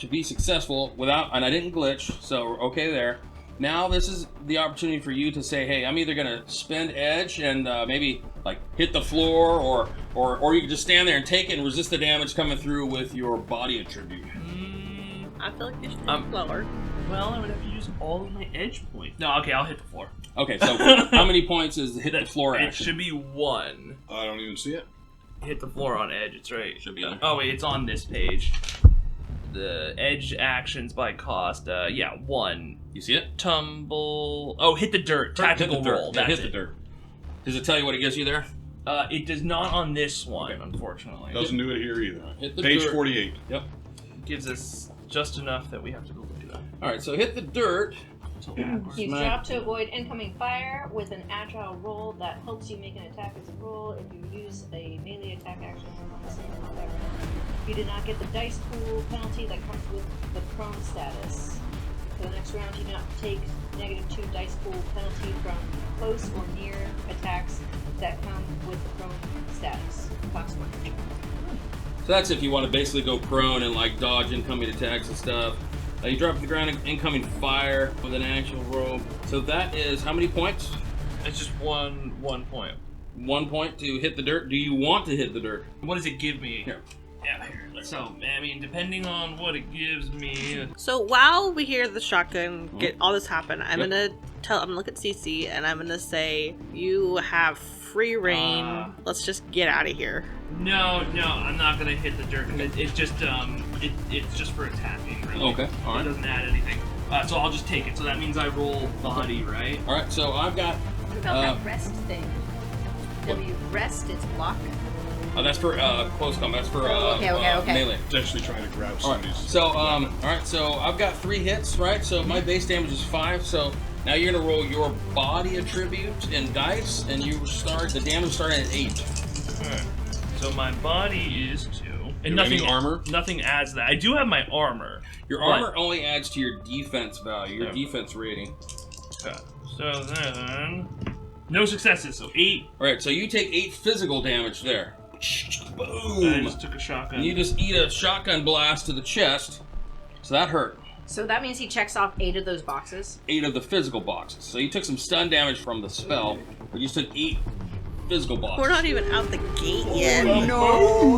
be successful without... And I didn't glitch, so we're okay there. Now this is the opportunity for you to say, hey, I'm either going to spend edge and maybe like hit the floor, or you can just stand there and take it and resist the damage coming through with your body attribute. I feel like you should be lower. Well, I would have to use all of my edge points. No, okay, I'll hit the floor. Okay, so how many points is the hit the floor It action? should be 1. I don't even see it. Hit the floor on edge, it's right. Should be on. Oh wait, it's on this page. The edge actions by cost, 1. You see it? Tumble... Oh, hit the dirt. Tactical hit the dirt. roll. Yeah, That's hit it. the dirt. Does it tell you what it gives you there? It does not on this one, unfortunately. Doesn't do it here either. Hit the Page dirt. 48. Yep. It gives us just enough that we have to go do that. All right, so hit the dirt. You Smack. drop to avoid incoming fire with an agile roll that helps you make an attack as a roll if you use a melee attack action on the same combat round. You do not get the dice pool penalty that comes with the prone status. For the next round, you do not take -2 dice pool penalty from close or near attacks that come with the prone status. Cost 1. So that's if you want to basically go prone and like dodge incoming attacks and stuff. You drop to the ground incoming fire with an actual roll. So that is how many points? It's just one point. 1 point to hit the dirt. Do you want to hit the dirt? What does it give me? Here. Yeah, here. So, I mean, depending on what it gives me... So while we hear the shotgun get all this happen, I'm gonna look at CeCe and I'm gonna say, you have free reign. Let's just get out of here. No, I'm not gonna hit the dirt. It's just for attacking, really. Okay, all right. It doesn't add anything. So I'll just take it. So that means I roll body, right? All right, so I've got. What about that rest thing? W rest, it's block. That's for close combat. That's for Okay. melee. Potentially trying to grab All right. somebody's. So all right. So I've got 3 hits, right? So my base damage is 5. So now you're gonna roll your body attribute in dice, and the damage starting at 8. Alright. So my body is 2. And You have any armor? Nothing adds that. I do have my armor. Your armor only adds to your defense value, your defense rating. Okay. So then, no successes. So 8. All right. So you take 8 physical damage there. I Boom. just took a shotgun. And you just eat a shotgun blast to the chest. So that hurt. So that means he checks off 8 of those boxes. 8 of the physical boxes. So you took some stun damage from the spell, but you just took 8 physical boxes. We're not even out the gate yet. No.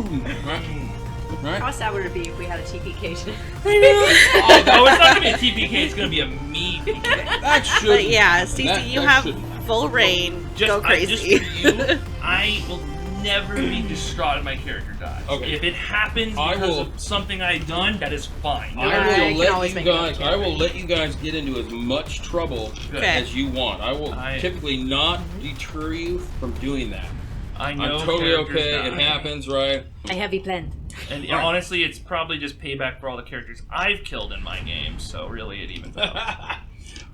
Right? How sad would it be if we had a TPK today? Oh, no, it's not going to be a TPK. It's going to be a me PK. That should. But yeah, CeCe, that you have shouldn't. full reign. Just, Go crazy. Just for you, I will never be distraught if my character dies. Okay. If it happens because of something I've done, that is fine. I you will can always let make you another guys. I character. will let you guys get into as much trouble Okay. as you want. I will I- typically not deter you from doing that. I know I'm totally characters okay. die. It happens, right? I have planned. And honestly, it's probably just payback for all the characters I've killed in my games, so really it evens out.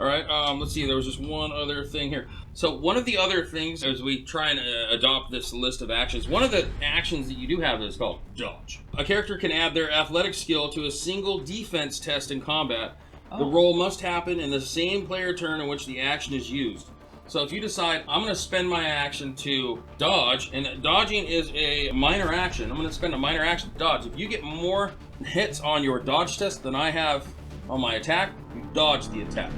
All right. Let's see. There was just one other thing here. So one of the other things as we try and adopt this list of actions, one of the actions that you do have is called dodge. A character can add their athletic skill to a single defense test in combat. The roll must happen in the same player turn in which the action is used. So if you decide, I'm going to spend my action to dodge, and dodging is a minor action. I'm going to spend a minor action to dodge. If you get more hits on your dodge test than I have on my attack, you dodge the attack.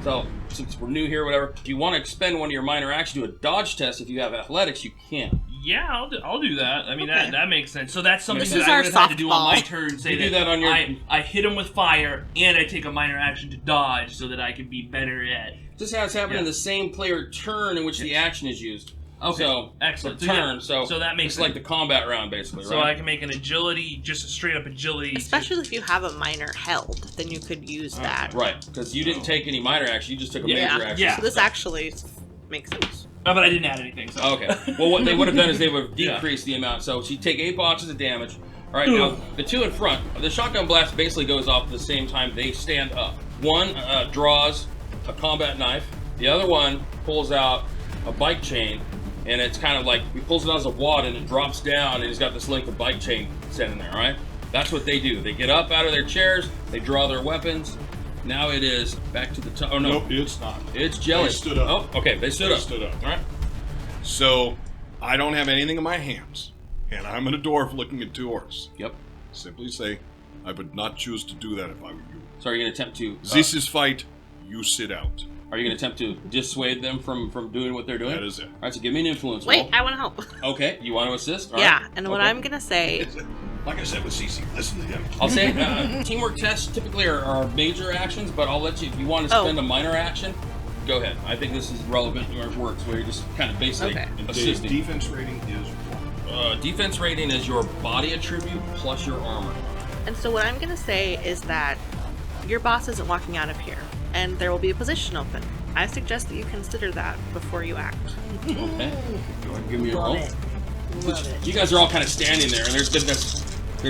So since we're new here, whatever, if you want to expend one of your minor actions to a dodge test, if you have athletics, you can. Yeah, I'll do that. I mean, Okay. that makes sense. So that's something This that is I our would have had to do on my softball. turn. Say You do that on your- I hit him with fire, and I take a minor action to dodge so that I can be better at... This has happened in Yeah. the same player turn in which the action is used. Okay, So, excellent. the turn, so that makes it's like sense. the combat round, basically, So right? I can make an agility, just a straight up agility. Especially if you have a minor held, then you could use that. Right, because you didn't take any minor action, you just took a Yeah. major action. Yeah. So this actually makes sense. But I didn't add anything. So. Okay. Well, what they would have done is they would have Yeah. decreased the amount. So she'd take 8 boxes of damage. All right, now, the 2 in front, the shotgun blast basically goes off at the same time they stand up. One draws a combat knife. The other one pulls out a bike chain, and it's kind of like, he pulls it out as a wad, and it drops down, and he's got this length of bike chain sitting there, all right? That's what they do. They get up out of their chairs, they draw their weapons. Now it is back to the top. Oh, no. Nope, it's not. It's jelly. They stood up. Oh, okay, they stood They up. stood up. All right. So, I don't have anything in my hands, and I'm a dwarf looking at doors. Yep. Simply say, I would not choose to do that if I were you. So are you going to attempt to... This is fight, you sit out. Are you going to attempt to dissuade them from doing what they're doing? That is it. All right, so give me an influence Wait, roll. I want to help. Okay, you want to assist? All Yeah, right. and what Okay. I'm gonna say, Like I said with CeCe, listen to him. I'll say teamwork tests typically are major actions, but I'll let you, if you want to Oh. spend a minor action, go ahead. I think this is relevant where it works, where you're just kind of basically Okay. And Dave's assisting. defense rating is 1. Defense rating is your body attribute plus your armor. and so what I'm gonna say is that your boss isn't walking out of here, and there will be a position open. I suggest that you consider that before you act. Okay. You want to give me a roll? Love it. Love it. You guys are all kind of standing there, and there's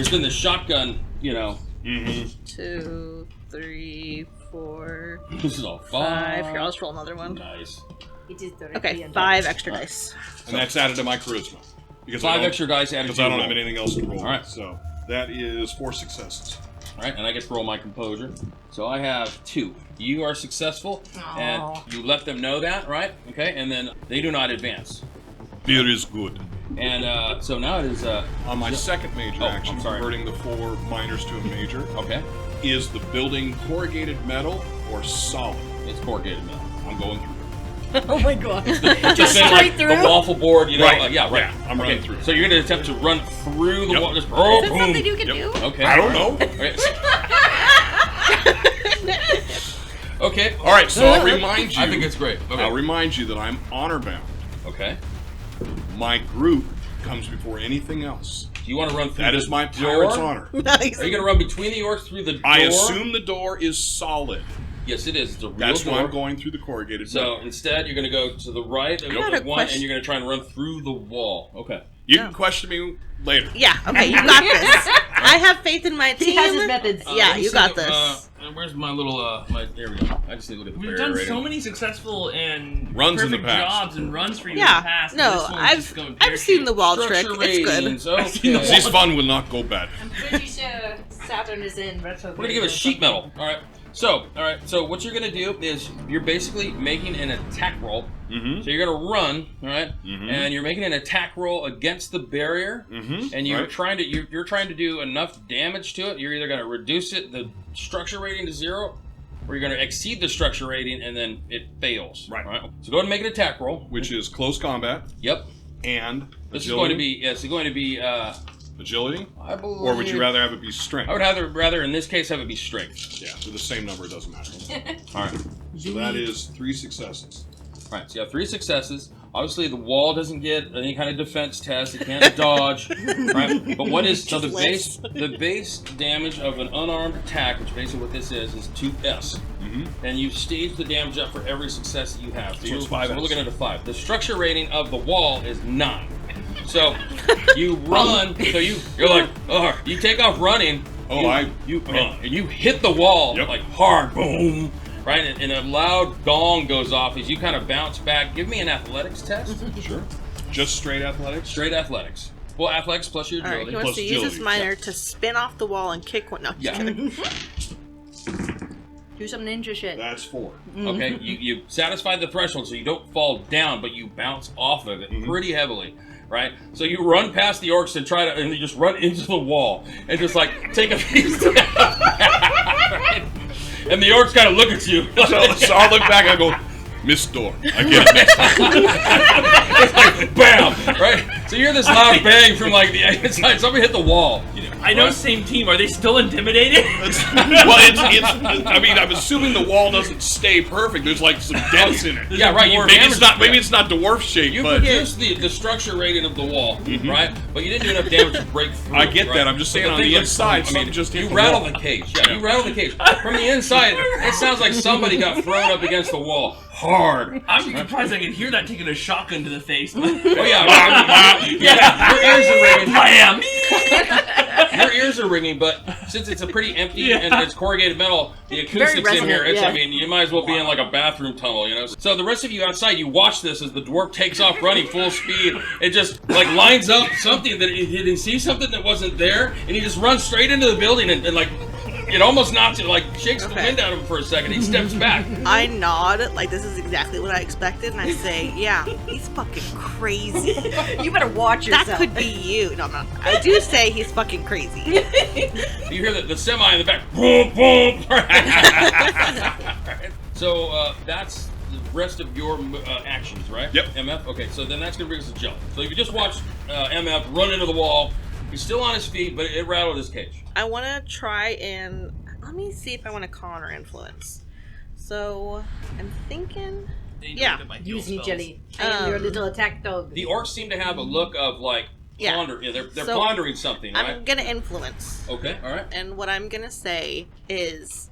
been this shotgun, you know. 2, 3, 4, This is all 5. Here, I'll just roll another one. Nice. It is directly Okay, under- 5 extra dice. And that's added to my charisma. Because 5 extra dice added Because to I your don't roll. have anything else to roll. All right. So, that is 4 successes. All right, and I get to roll my composure. So I have 2. You are successful, and Aw. you let them know that, right? Okay, and then they do not advance. Beer is good. And so now it is, On my second major Oh, action, I'm sorry. converting the 4 minors to a major, okay, is the building corrugated metal or solid? it's corrugated metal. I'm going through. Oh my god. Just straight like through? the waffle board, you know? Right. Yeah, right. Yeah, I'm running through. So you're going to attempt to run through the Yep. wall. Just, Is oh, that boom. something you can Yep. do? Okay. I don't know. Okay. Okay. All right, so I'll remind you. I think it's great. Okay. I'll remind you that I'm honor bound. Okay. My group comes before anything else. Do you want to run through That the is my door? pirate's honor. Nice. Are you going to run between the orcs through the door? I assume the door is solid. Yes, it is. It's a real That's door. why I'm going through the corrugated So metal. instead, you're going to go to the right and I got a one, question. and you're going to try and run through the wall. Okay. You can question me later. Yeah, okay, you got this. I have faith in my team. He has his methods. Yeah, let me you see got the- this. Where's my little, there we go. I just need to look at the We've player done rating. so many successful and Runs in the perfect past. jobs and runs for you in Yeah, the past. and no, this one's just going I've seen the pear-shaped. wall trick. Structure It's good. ratings. seen the Okay. This fun will not go bad. I'm pretty sure Saturn is in retro. We're going to give it sheet metal. All right. So, all right. So what you're gonna do is you're basically making an attack roll. Mm-hmm. So you're gonna run, all right, Mhm. and you're making an attack roll against the barrier, and you're trying to you're trying to do enough damage to it. You're either gonna reduce the structure rating to 0, or you're gonna exceed the structure rating, and then it fails. Right. All right. So go ahead and make an attack roll. Which is close combat Yep. and This agility. is going to be it's going to be agility, I believe. or would you rather have it be strength? I would rather in this case have it be strength. Yeah, they're the same number. It doesn't matter. All right. So that is 3 successes. All right, so you have 3 successes. Obviously, the wall doesn't get any kind of defense test. It can't dodge, right? But what is so the base damage of an unarmed attack, which basically what this is 2s. Mm-hmm. And you stage the damage up for every success that you have. So it's 5s. We're looking at a 5. The structure rating of the wall is 9. So you run. So you're like, oh, you take off running. Oh, and you hit the wall like hard, boom. Right, and a loud gong goes off as you kind of bounce back. Give me an athletics test. Sure. Just straight athletics? Straight athletics. Well, athletics plus your All right, agility. he wants Plus to use his agility, minor to spin off the wall and kick one. No, just kidding. Do some ninja shit. That's 4. Okay, you satisfy the threshold so you don't fall down, but you bounce off of it pretty heavily. Right, so you run past the orcs and and you just run into the wall and just like take a piece. Right? And the orcs kind of look at you. So I'll look back and I go, missed door. I get it next time. It's like bam, right? So you hear this loud bang from like the inside. Somebody hit the wall. I know, same team. Are they still intimidated? Well, it's. I mean, I'm assuming the wall doesn't stay perfect. There's like some dents in it. Yeah, right. You Maybe it's not dwarf shape. You but produced the structure rating of the wall, right? But you didn't do enough damage to break through. I get right? that. I'm just saying But on the thing inside, I mean, something just hit you the rattle wall. the cage. Yeah, you rattle the cage. From the inside, it sounds like somebody got thrown up against the wall hard. I'm surprised I can hear that taking a shotgun to the face. Oh yeah, your ears are ringing. Miami. Your ears are ringing, but since it's a pretty empty and it's corrugated metal, the acoustics in here, resonant, I mean, you might as well be in like a bathroom tunnel, you know? So the rest of you outside, you watch this as the dwarf takes off running full speed. It just like lines up something that he didn't see something that wasn't there, and he just runs straight into the building and like it almost knocks it, like shakes the wind out of him for a second. He steps back. I nod, like this is exactly what I expected, and I say, yeah, he's fucking crazy. You better watch yourself. That could be you. No, no. I do say he's fucking crazy. You hear the semi in the back, boom, boom. Right. So that's the rest of your actions, right? Yep. MF? Okay, so then that's going to bring us to Jill. So if you just watch MF run into the wall, he's still on his feet, but it rattled his cage. I want to try and let me see if I want to con or influence. So I'm thinking, yeah, Use me, Jelly. I am your little attack dog. The orcs seem to have a look of like ponder. Yeah, they're So, pondering something, right? I'm gonna influence. Okay, all right. And what I'm gonna say is,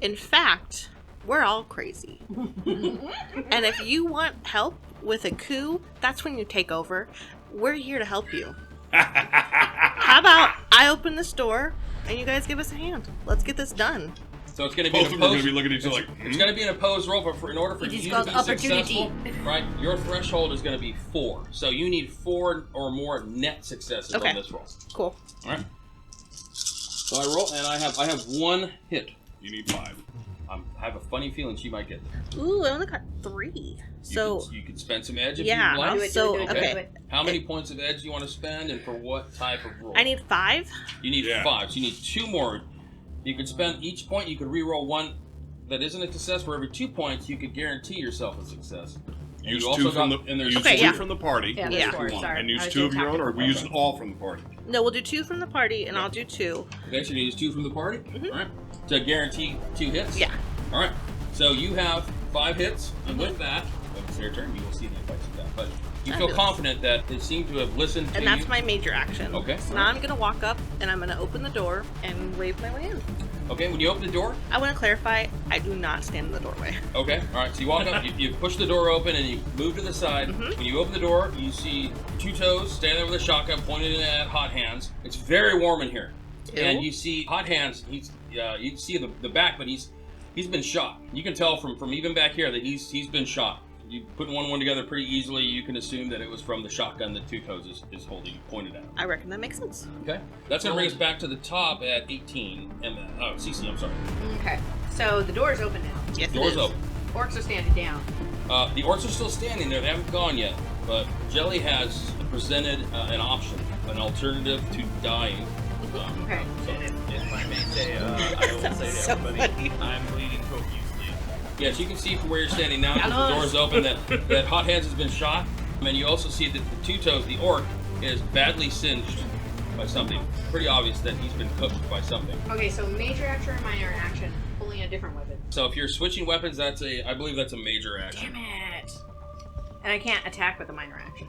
in fact, we're all crazy. And if you want help with a coup, that's when you take over. We're here to help you. How about I open this door and you guys give us a hand? Let's get this done. So it's going to be Both an of them are going opposed. to be looking at each other like, It's going to be an opposed roll, but in order for It is you to called be opportunity. successful, right? Your threshold is going to be 4. So you need 4 or more net successes on this roll. Cool. All right. So I roll, and I have 1 hit. you need 5. I have a funny feeling she might get there. Ooh, I only got 3. So you could spend some edge if yeah, you'd like. Do it, so do it, do it, okay. do it. How many points of edge do you want to spend, and for what type of roll? I need 5. You need Yeah. 5. So you need 2 more. You could spend each point. You could re-roll 1 that isn't a success. For every 2 points, you could guarantee yourself a success. And Use you 2 also from got- the and there's use Okay, 2 yeah. from the party. Yeah, Yeah. that's 4, sorry. And I use was 2 of doing your own, or we use tactical. all from the party. No, we'll do 2 from the party, and I'll do 2. Okay, so you use 2 from the party. All right. To guarantee 2 hits. Yeah. All right. So you have 5 hits, and with that, when it's their turn, you will see the effects of that. But you feel Fabulous. confident that they seem to have listened to And you. that's my major action. Okay. So now I'm gonna walk up and I'm gonna open the door and wave my way in. Okay, when you open the door, I want to clarify, I do not stand in the doorway. okay, all right, so you walk up, you push the door open, and you move to the side. When you open the door, you see 2 toes standing there with a shotgun pointed at Hot Hands. It's very warm in here. Ew. And you see Hot Hands, you can see the back, but he's been shot. You can tell from even back here that he's been shot. you put one and one together pretty easily. You can assume that it was from the shotgun that Two Toes is holding, pointed at. I reckon that makes sense. Okay, that's gonna bring us back to the top at 18. CeCe, I'm sorry. Okay. So the door's open now. Yes, it Door's is. open. Orcs are standing down. The orcs are still standing there. They haven't gone yet. But Jelly has presented an option, an alternative to dying. Okay. If I may say, I will say to So everybody, funny. I'm bleeding profusely. Yes, you can see from where you're standing now that the door's open that Hot Hands has been shot. And you also see that the Two Toes, the orc, is badly singed by something. Pretty obvious that he's been cooked by something. Okay, so major action or minor action, pulling a different weapon. So if you're switching weapons, I believe that's a major action. Damn it! And I can't attack with a minor action.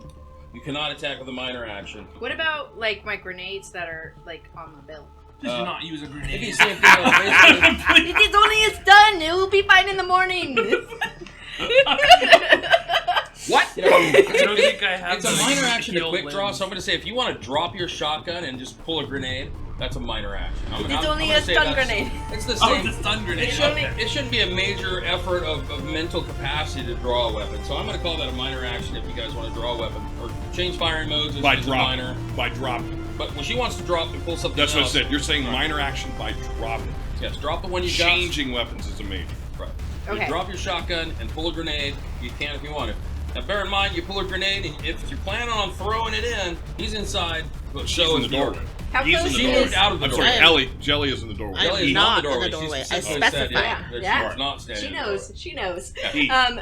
You cannot attack with a minor action. What about like my grenades that are like on the belt? Did you not use a grenade? It'd be the same thing. Basically, It is only it's done. It will be fine in the morning. what? I don't think I have. It's a the minor action to heal quick draw, limbs. so I'm going to say if you want to drop your shotgun and just pull a grenade, that's a minor action. It's only a stun grenade. It's the Oh, same. the stun grenade. It shouldn't be a major effort of mental capacity to draw a weapon, so I'm going to call that a minor action if you guys want to draw a weapon. Or change firing modes By is a drop. minor. By drop. But when she wants to drop and pull something That's what I else, said. You're saying minor action by dropping. yes, drop the one you Changing weapons is a major. got. Right. Okay. You drop your shotgun and pull a grenade. You can if you want to. Now bear in mind, you pull a grenade, and if you're planning on throwing it in, he's inside, but She's so in is the doorway. How He's close in the She doorway. moved out of the I'm doorway. sorry, Ellie. Jelly is in the doorway. I am Jelly is not the in the doorway. doorway. She's I specifically said, specified. that Yeah. she's not standing She in the knows. doorway. She knows.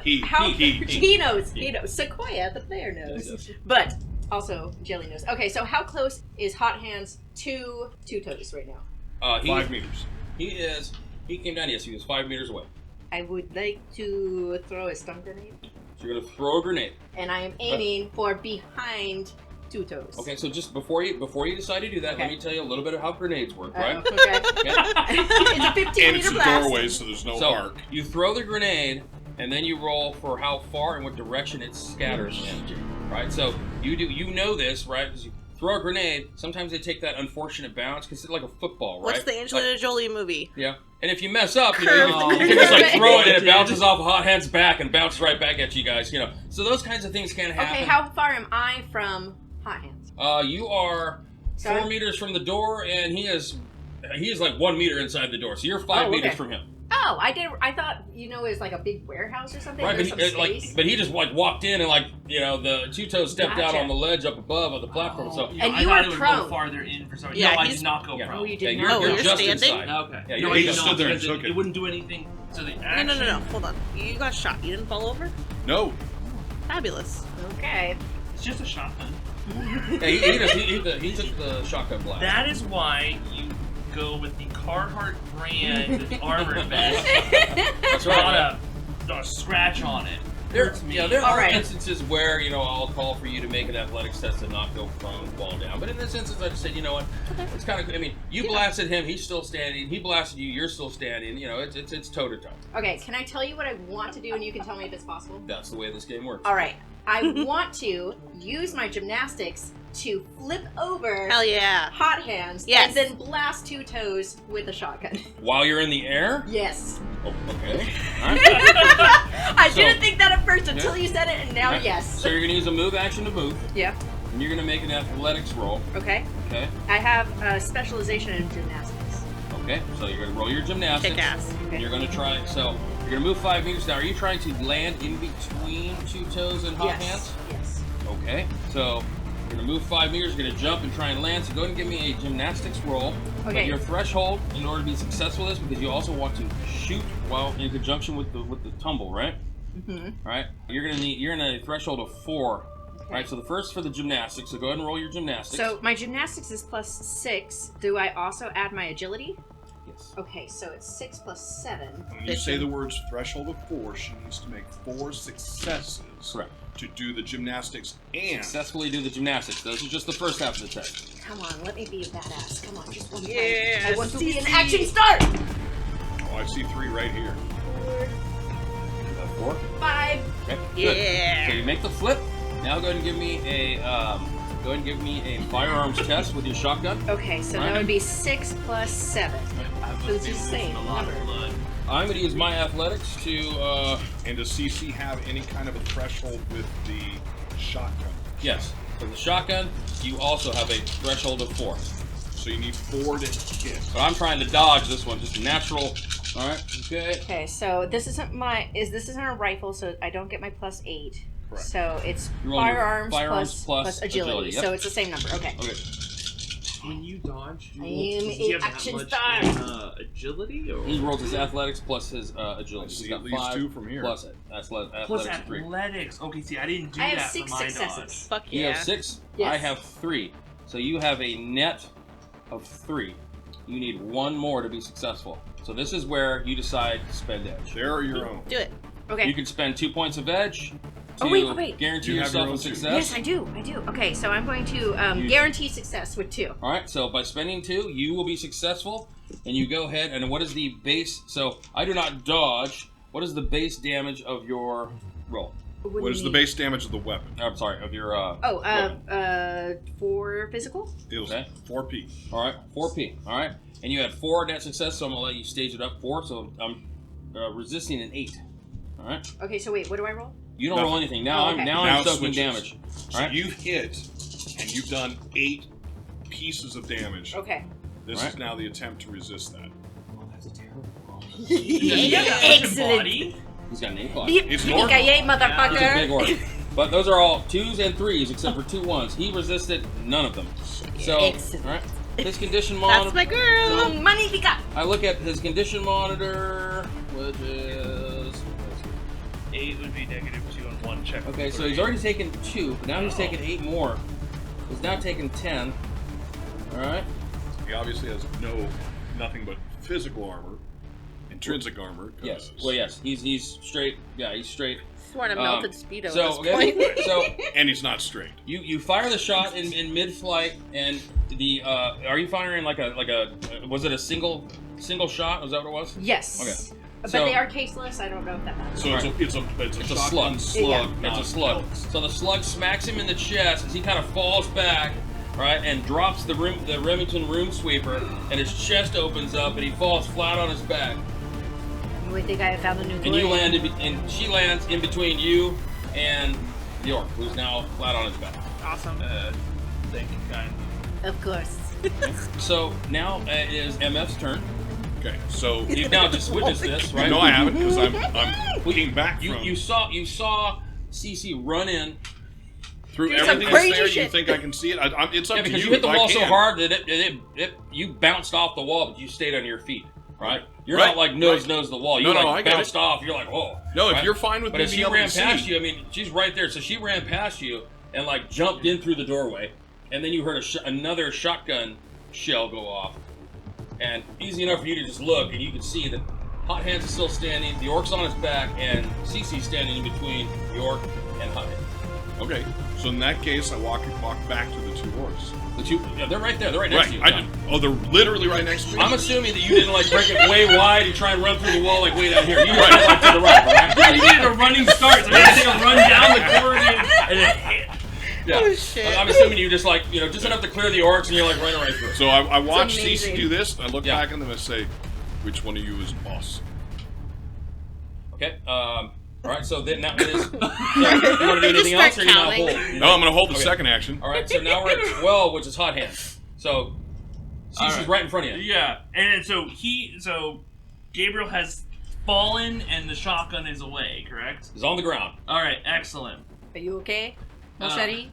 He, How he. he knows. He knows. Sequoia, the player, knows. Yes, yes. But also Jelly knows. Okay, so how close is Hot Hands to Two Toes right now? 5 meters. He came down, yes, he was 5 meters away. I would like to throw a stun grenade, So you're going to throw a grenade. and I am aiming for behind Two Toes. Okay, so just before you decide to do that, let Okay. me tell you a little bit of how grenades work, right? Okay. Okay. It's a 15 And meter it's a blast. doorway, so there's no So arc. you throw the grenade, and then you roll for how far and what direction it scatters in, right? So you know this, right? Because you throw a grenade, sometimes they take that unfortunate bounce because it's like a football, right? What's the Angelina Jolie movie? Yeah. And if you mess up, you Curve know, the you can just like grenade. throw it and it bounces off a Hot Hand's back and bounces right back at you guys, you know. So those kinds of things can happen. Okay, how far am I from Hot Hands? You are 4 Sorry? meters from the door, and he is like 1 meter inside the door. So you're 5 Oh, meters okay. from him. Oh, I thought it was like a big warehouse or something. Right, There's but some he, space. but he just like walked in and like, you know, the Two Toes stepped out Gotcha. on the ledge up above of the platform. So You know, And I you thought are it would prone. go farther in for some reason. Yeah, no, I he's- did not go yeah. prone. Oh, you yeah, did you're, not. Oh, you're you're just standing? inside. Okay. Yeah, no, you're I he did just not, stood there and because took it. It wouldn't do anything to the action. No. Hold on. You got shot. You didn't fall over? No. Fabulous. Okay. It's just a shotgun. Yeah, he took the shotgun blast. That is why you go with the Carhartt brand armor vest. That's Got a scratch on it. There Hurts me. are Alright. instances where, you know, I'll call for you to make an athletics test and not go prone, fall down. But in this instance, I just said, you know what? It's kind of. I mean, you blasted him, he's still standing. He blasted you, you're still standing. You know, it's toe to toe. Okay, can I tell you what I want to do and you can tell me if it's possible? That's the way this game works. All right. I want to use my gymnastics to flip over Hell yeah. Hot Hands Yes. and then blast Two Toes with a shotgun. While you're in the air. Yes. Oh, okay. All right. I So- didn't think that at first until you said it, and now All right. yes. So you're gonna use a move action to move, Yeah. and you're gonna make an athletics roll. Okay. Okay. I have a specialization in gymnastics. Okay. So you're gonna roll your gymnastics. Kick ass. And you're gonna try. So you're gonna move 5 meters. Now, are you trying to land in between Two Toes and Hot Yes. Hands? Yes. Okay. So you're gonna move 5 meters. You're gonna jump and try and land. So go ahead and give me a gymnastics roll. But Okay. your threshold, in order to be successful with this, because you also want to shoot while in conjunction with the tumble, right? Mm-hmm. All right. You're in a threshold of 4. All right. So the first for the gymnastics. So go ahead and roll your gymnastics. So my gymnastics is +6. Do I also add my agility? yes. Okay, so it's 6 + 7. When you say the words threshold of 4, she needs to make 4 successes Correct. to do the gymnastics and Successfully do the gymnastics. This is just the first half of the test. Come on, let me be a badass. Come on, just one time. Yeah, I want to be an CeCe. action star. oh, I see 3 right here. 4. 5. Okay. Yeah. Good. So you make the flip. Now go ahead and give me a firearms test with your shotgun. Okay, so Right. that would be 6 + 7. I So was it's the losing same a lot of number. blood. I'm going to use my athletics to. And does CeCe have any kind of a threshold with the shotgun? Yes. For the shotgun, you also have a threshold of 4. So you need 4 to hit. But I'm trying to dodge this one, just natural. All right. Okay. Okay, so this isn't a rifle, so I don't get my +8. Correct. So it's You're rolling your firearms plus agility. yep. So it's the same number. Okay. Okay. When you dodge, I am does he a have that action much star. in, agility? Or? He rolls his athletics plus his agility. See, He's got at least 5 2 from here. plus it. That's athletics Plus of 3. athletics. Okay, see, I didn't do I have that 6 for my successes. Fuck You yeah. have 6. Yes. I have 3. So you have a net of 3. You need 1 more to be successful. So this is where you decide to spend edge. There are your own. Do it. Okay. You can spend 2 points of edge to Oh, wait. guarantee You have yourself your a own too. success. Yes, I do. Okay, so I'm going to guarantee success with 2. All right, so by spending 2, you will be successful, and you go ahead. And what is the base? So I do not dodge. What is the base damage of your roll? What is the base damage of the weapon? I'm sorry, of your weapon. 4 physical. It was Okay. 4P. All right, 4P. All right, and you had 4 net success, so I'm gonna let you stage it up 4. So I'm resisting an 8. All right, Okay, so wait, what do I roll? you don't No. roll anything now. Oh, okay. I'm Now it soaking switches. damage. So All right, you've hit, and you've done 8 pieces of damage. Okay. This Right. is now the attempt to resist that. Oh, that's a terrible roll. Does he have that much in Excellent. body? He's got an 8 block. It's normal. Yippee-ki-yay, He's a big orc. motherfucker! But those are all 2s and 3s except for 2 1s. He resisted none of them. So, Excellent. all right, his condition monitor. That's my girl. Magnifica! I look at his condition monitor, which is 8 would be -2 and 1 check. okay. So he's already taken 2, but now he's taken 8 more. He's now taken 10. All right. He obviously has nothing but physical armor, intrinsic armor. 'cause- Yes. Well, yes. He's straight. Yeah, he's straight. Sworn a melted speedo So at this point. okay. So And he's not straight. you fire the shot in mid-flight, and the are you firing like a was it a single shot? Was that what it was? Yes. Okay. But So- they are caseless, I don't know if that matters. So Right. it's a It's a shotgun slug. Yeah. slug. It's not a slug. pellets. So the slug smacks him in the chest as he kind of falls back, right, and drops the Remington room sweeper, and his chest opens up, and he falls flat on his back. We think I have found a new And you grave. land, and she lands in between you and the orc, who's now flat on his back. Awesome. Thank you, kind. Of course. So now it is MF's turn. Okay, so You've now just witnessed this, right? no, I haven't because I'm looking back You from you saw CeCe run in. through Do some everything crazy that's there. You shit. think I can see it? It's up Yeah, to because you. you hit the if I wall so can. hard that you bounced off the wall, but you stayed on your feet, right? You're Right, not like nose right. the wall. You No, like I get bounced it. off. You're like, whoa. No, if right? you're fine with But me if she being able ran to past see, you, I mean, she's right there. So she ran past you and like jumped in through the doorway, and then you heard another shotgun shell go off, and easy enough for you to just look, and you can see that Hot Hands is still standing, the orc's on his back, and CeCe's standing in between the orc and Hot Hands. Okay, so in that case, I walk back to the 2 orcs. The two, yeah, they're right there. They're right next to you. John. They're literally right next to me. I'm assuming that you didn't like break it way wide and try and run through the wall like way down here. You just went like to the right, right? You needed a running start, so you had to take a run down the corridor and then hit. Yeah. Oh, shit. I'm assuming you just like, just enough to clear the orcs and you're like running right through it. So I watch amazing. CeCe do this. I look Yeah. back at them and say, "Which one of you is boss?" Okay. All right. So then that is. So, you want to do anything else, or you want to hold? No, I'm going to hold the Okay. second action. All right. So now we're at 12, which is Hot Hands. So All CeCe's right. right in front of you. Yeah, and so Gabriel has fallen and the shotgun is away, correct? He's on the ground. All right, excellent. Are you okay? Machete?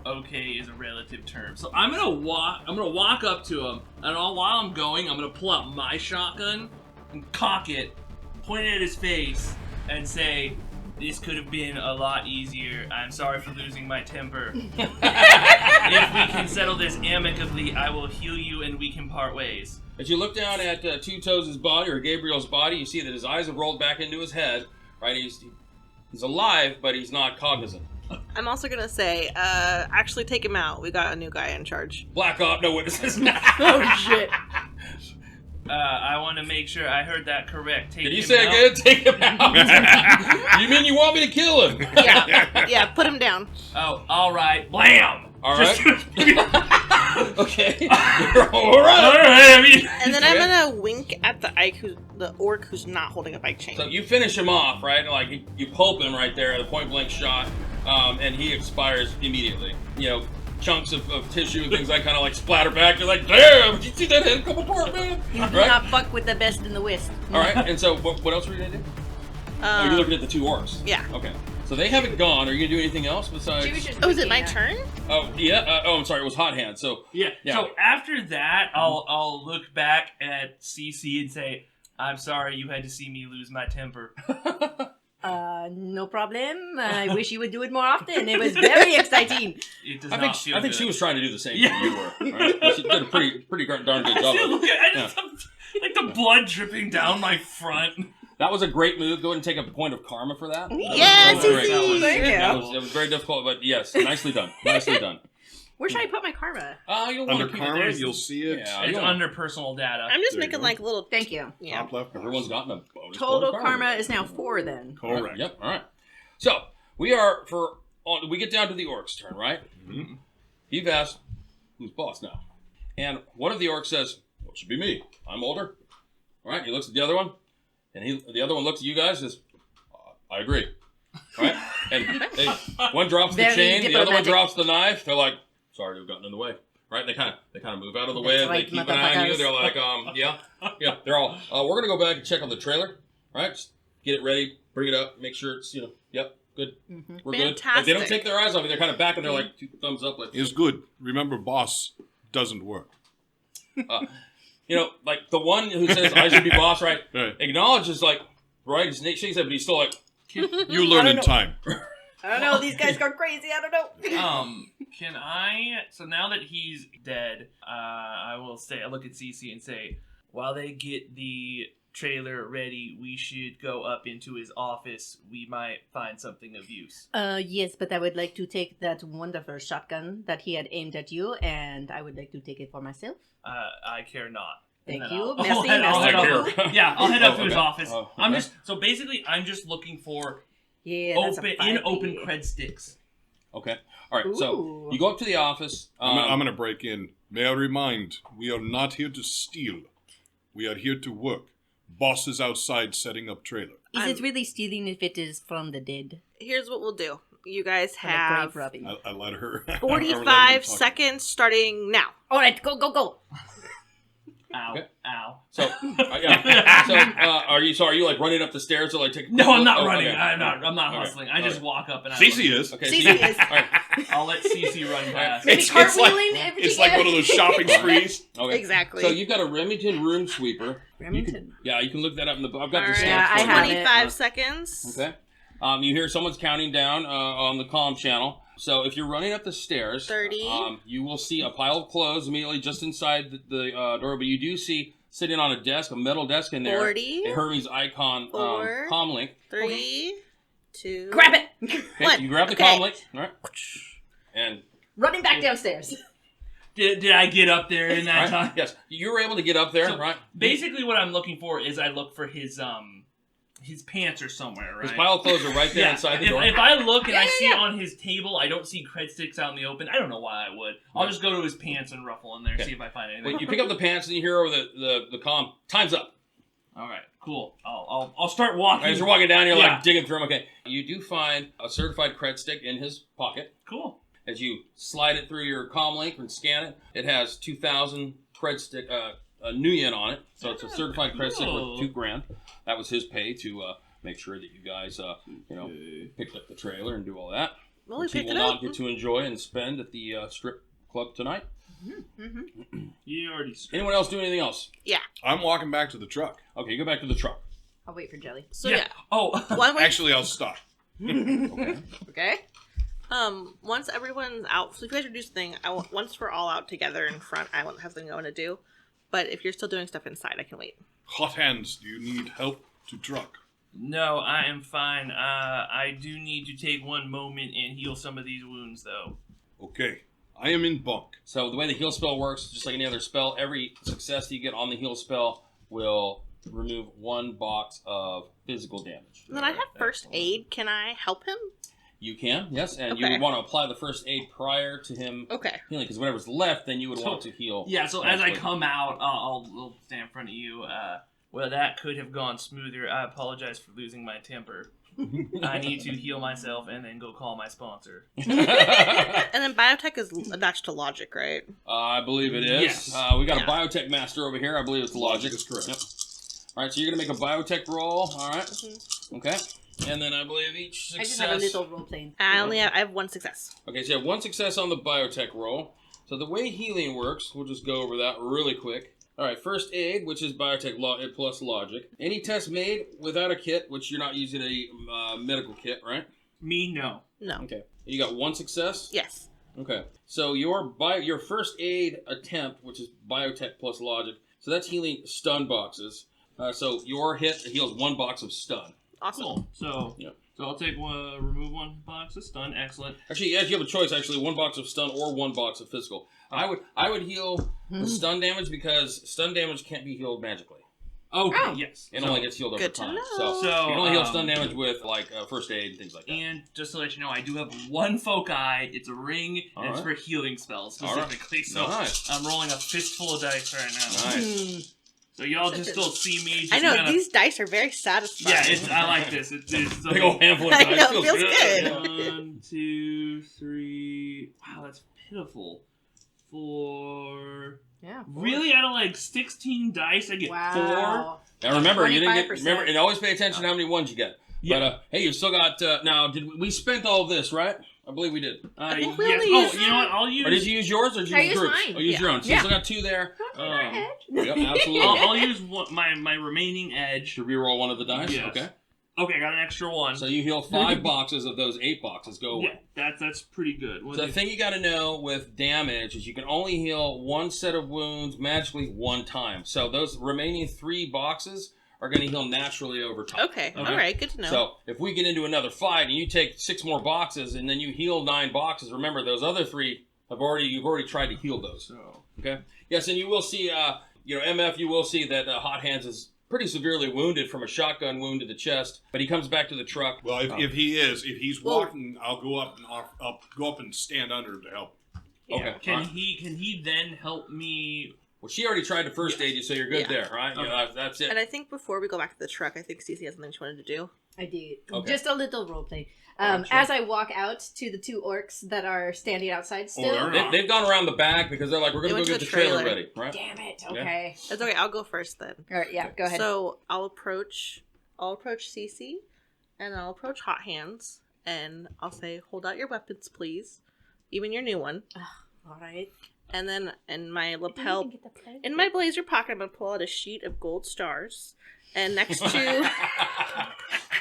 Okay is a relative term. So I'm gonna walk up to him, and while I'm going, I'm gonna pull out my shotgun and cock it, point it at his face, and say, "This could have been a lot easier. I'm sorry for losing my temper. If we can settle this amicably, I will heal you and we can part ways." As you look down at Two Toes' body, or Gabriel's body, you see that his eyes have rolled back into his head. Right? He's alive, but he's not cognizant. I'm also gonna say, actually take him out. We got a new guy in charge. Black Op, no witnesses. Oh shit. I want to make sure I heard that correct. Take Did you him say out. it good? Take him out. You mean you want me to kill him? Yeah, put him down. Oh, all right. Blam! All right. Okay. All right. I mean, And then I'm gonna wink at the orc who's not holding a bike chain. So you finish him off, right? Like you pulp him right there at a point blank shot, and he expires immediately. You know, chunks of tissue and things like kind of like splatter back. You're like, damn! Did you see that head come apart, man? You do Right? not fuck with the best in the West. All right. And so what else were you gonna do? Oh, you're looking at the two orcs. Yeah. Okay. So they haven't gone. Are you gonna do anything else besides? She was just Oh, is it my winking at- turn? Oh yeah. I'm sorry. It was hot hand. So yeah. Yeah. So after that, I'll look back at CeCe and say, "I'm sorry, you had to see me lose my temper." No problem. I wish you would do it more often. It was very exciting. It does I not think feel I think good. she was trying to do the same Yeah. thing you were. Right? She did a pretty darn good job. I of look it. at I just like the blood dripping down my front. That was a great move. Go ahead and take a point of karma for that. Yes, That was great. CeCe. Thank you. It was very difficult, but yes, nicely done. Nicely done. Where should I put my karma? You'll Under want to keep karma, it. you'll see it. Yeah. It's don't- under personal data. I'm just There you making go. like little. Thank you. Yeah. Top left. Everyone's gotten a bonus. Total point of karma is now 4 then. Correct. Yep. All right. So we get down to the orc's turn, right? Mhm. You've asked who's boss now, and one of the orcs says, "Well, it should be me. I'm older." All right. He looks at the other one, and the other one looks at you guys and says, "I agree." All right. And one drops the Very chain, the other one diplomatic. drops the knife. They're like, "Sorry to have gotten in the way." Right? They kind of move out of the way. That's They right, keep an eye on you. motherfuckers. They're like, yeah. They're all. We're gonna go back and check on the trailer. Right? Just get it ready, bring it up, make sure it's yep, good. Mm-hmm. We're good. Like, they don't take their eyes off you. They're kind of back and they're like two thumbs up, like Is good. Remember, boss doesn't work. like the one who says I should be boss, right? Right. Acknowledges like right. His shakes his head, but he's still like. You learn in time. I don't know. These guys go crazy. I don't know. Can I? So now that he's dead, I will say, I look at CeCe and say, while they get the trailer ready, we should go up into his office. We might find something of use. Yes, but I would like to take that wonderful shotgun that he had aimed at you, and I would like to take it for myself. I care not. Thank And then you. I'll Merci, head merci. up. Yeah, I'll head up to his Okay. office. Oh, I'm okay. I'm just looking for Yeah, that's a fine open idea. cred sticks. Okay. All right. So Ooh. you go up to the office. I'm going to break in. May I remind, we are not here to steal. We are here to work. Boss is outside setting up trailer. Is it really stealing if it is from the dead? Here's what we'll do. You guys From the have grave robbing. I let her. I let her 45 talk. seconds starting now. All right, go. Ow. Okay. Ow. So yeah. So are you like running up the stairs or like taking? No, I'm not Oh, running. okay. I'm not Okay. hustling. I just walk up and I CeCe is. Okay. CeCe so you- is. All right. I'll let CeCe run past. Maybe It's cartwheeling like, everything. it's like one of those shopping sprees. Okay. Exactly. So you've got a Remington room sweeper. Remington. Yeah, you can look that up in the book. I've got All the right. stamps. Yeah, I for you. have it. 25 seconds. Okay. You hear someone's counting down on the comm channel. So if you're running up the stairs, 30. You will see a pile of clothes immediately just inside the door. But you do see sitting on a desk, a metal desk in there, 40. a Hermes icon 4. comm link. 3, 2. Grab it. Okay, One. you grab the Okay. comm link, all right? And Running back downstairs. Did I get up there in that all right, time? yes, you were able to get up there, So, right? Basically, what I'm looking for is I look for his pants or somewhere, right? His pile of clothes are right there inside the door. If I look and I Yeah, see yeah. on his table, I don't see cred sticks out in the open. I don't know why I would. I'll just go to his pants and ruffle in there, Okay. see if I find anything. Wait, you pick up the pants and you hear over the comm. Time's up. All right, cool. I'll start walking. As you're walking down, you're Yeah. like digging through them. Okay, you do find a certified cred stick in his pocket. Cool. As you slide it through your comm link and scan it, it has 2,000 cred stick, new yen on it. So it's a certified cred stick Cool. worth $2,000. That was his pay to make sure that you guys, picked up the trailer and do all that. Well, we Which he picked will it not up. get to enjoy and spend at the strip club tonight. You already. Anyone else do anything else? I'm walking back to the truck. Okay, you go back to the truck. I'll wait for Jelly. So yeah. Oh. One way. Actually, I'll stop. Okay. Once everyone's out, so if you guys are doing something, once we're all out together in front, I won't have something I want to do. But if you're still doing stuff inside, I can wait. Hot hands, do you need help to truck? No, I am fine. I do need to take one moment and heal some of these wounds, though. Okay, I am in bunk. So the way the heal spell works, just like any other spell, every success that you get on the heal spell will remove 1 box of physical damage. And then I have first aid. Can I help him? You can, yes, and you Okay. would want to apply the first aid prior to him Okay. healing, because whatever's left, then you would want to heal. Yeah, so as I naturally. come out, I'll stand in front of you. Well, that could have gone smoother. I apologize for losing my temper. I need to heal myself and then go call my sponsor. And then biotech is attached to logic, right? I believe it is. Yes. We got Yeah. a biotech master over here. I believe it's logic. Logic is correct. Yep. All right, so you're going to make a biotech roll. All right. Mm-hmm. Okay. And then I believe each I success... just have a little role playing. I have 1 success. Okay, so you have 1 success on the biotech roll. So the way healing works, we'll just go over that really quick. All right, first aid, which is biotech plus logic. Any test made without a kit, which you're not using a medical kit, right? Me, no. No. Okay. You got 1 success? Yes. Okay. So your first aid attempt, which is biotech plus logic, so that's healing stun boxes. So your hit heals 1 box of stun. Awesome. Cool. So, Yep. so I'll take remove 1 box of stun. Excellent. Actually, yes, you have a choice. Actually, 1 box of stun or 1 box of physical. I would heal the stun damage because stun damage can't be healed magically. Okay. Oh. Yes. It So- only gets healed over Good to time. know. So So, you can only heal um, stun damage with like first aid and things like that. And just to let you know, I do have 1 foci. It's a ring, and it's Alright. for healing spells Alright. specifically. So Nice. I'm rolling a fistful of dice right now. Nice. So y'all Such just a- don't see me. Just I know, kinda, these dice are very satisfying. Yeah, I like this. It's Big old handful of I dice. know, feels good. 1, 2, 3. Wow, that's pitiful. 4. Yeah. Really, out of like 16 dice, I get 4. Wow. Now remember, you didn't get. 25%. Remember, and always pay attention to how many ones you get. Yeah. But hey, you still got. Now, did we spent all of this, right? I believe we did. I think we Yes. only Oh, used- you know what? I'll use. Or did you use yours, or did you I use used groups? mine. Oh, you used your Yeah. own. So you still got 2 there. Yep, absolutely. I'll use my remaining edge. To reroll 1 of the dice. Yes. Okay. Okay, I got an extra 1. So you heal 5 boxes of those 8 boxes. Go away. Yeah, that's pretty good. So the thing you got to know with damage is you can only heal 1 set of wounds magically 1 time. So those remaining 3 boxes are going to heal naturally over time. Okay. All right. Good to know. So if we get into another fight and you take 6 more boxes and then you heal 9 boxes, remember those other 3 you've already tried to heal those. So Okay. Yes, and you will see, MF, you will see that Hot Hands is pretty severely wounded from a shotgun wound to the chest, but he comes back to the truck. Well, if he's Well- walking, I'll go up and go up and stand under him to help. Okay. can Alright. he then help me? Well, she already tried to first aid you, so you're good Yeah. there, right? Okay. That's it. And I think before we go back to the truck, I think CeCe has something she wanted to do. I did. Okay. Just a little role play. Alright, sure. As I walk out to the 2 orcs that are standing outside still. they're They've gone around the back because they're like, we're going They to go went get to the the trailer trailer. ready, right? Damn it. Okay. That's okay. I'll go first then. All right. Yeah. Go ahead. So I'll approach CeCe, and I'll approach Hot Hands, and I'll say, "Hold out your weapons, please, even your new one." All right. And then in my I didn't lapel, even get the pleasure. in my blazer pocket, I'm gonna pull out a sheet of gold stars, and next to,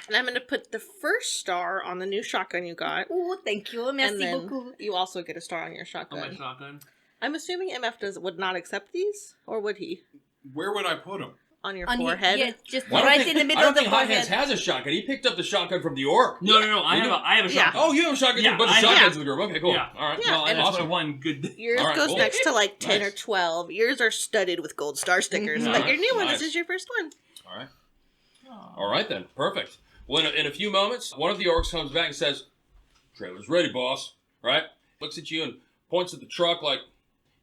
and I'm gonna put the first star on the new shotgun you got, Oh, thank you. Merci and then beaucoup. you also get a star on your On shotgun. my shotgun. I'm assuming MF would not accept these, or would he? Where would I put him? On your On your- forehead? yeah, just Well, I don't right think- in the middle I don't of the think Hot Hands forehead. has a shotgun. He picked up the shotgun from the orc. No. I You have a Yeah. shotgun. Oh, you have a shotgun. Yeah, But the I- shotguns yeah. in the group. Okay, cool. Yeah. All right. Yeah, Well, and That's awesome. my one good. Yours All right, goes cool. next to like 10 Nice. or 12. Yours are studded with gold star stickers. Mhm. But your new one, Nice. this is your first one. All right. All right then. Perfect. Well, in a few moments, one of the orcs comes back and says, "Trailer's ready, boss." Right? Looks at you and points at the truck like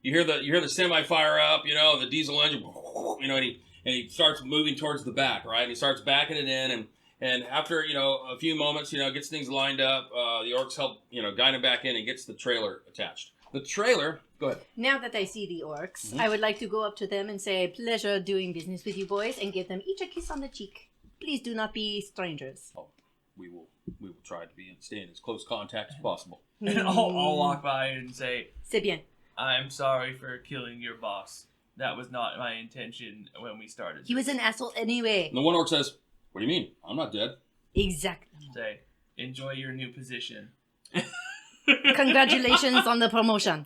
you hear the semi fire up, the diesel engine, and he starts moving towards the back, right? And he starts backing it in, and after a few moments, gets things lined up. The orcs help guide him back in and gets the trailer attached. The trailer. Go ahead. Now that I see the orcs, Mhm. I would like to go up to them and say, "Pleasure doing business with you boys," and give them each a kiss on the cheek. Please do not be strangers. We will try to stay in as close contact as possible. And I'll walk by and say, C'est bien. "I'm sorry for killing your boss. That was not my intention when we started." He was an asshole anyway. And the one orc says, "What do you mean? I'm not dead." Exactly. Say, "Enjoy your new position." Congratulations on the promotion.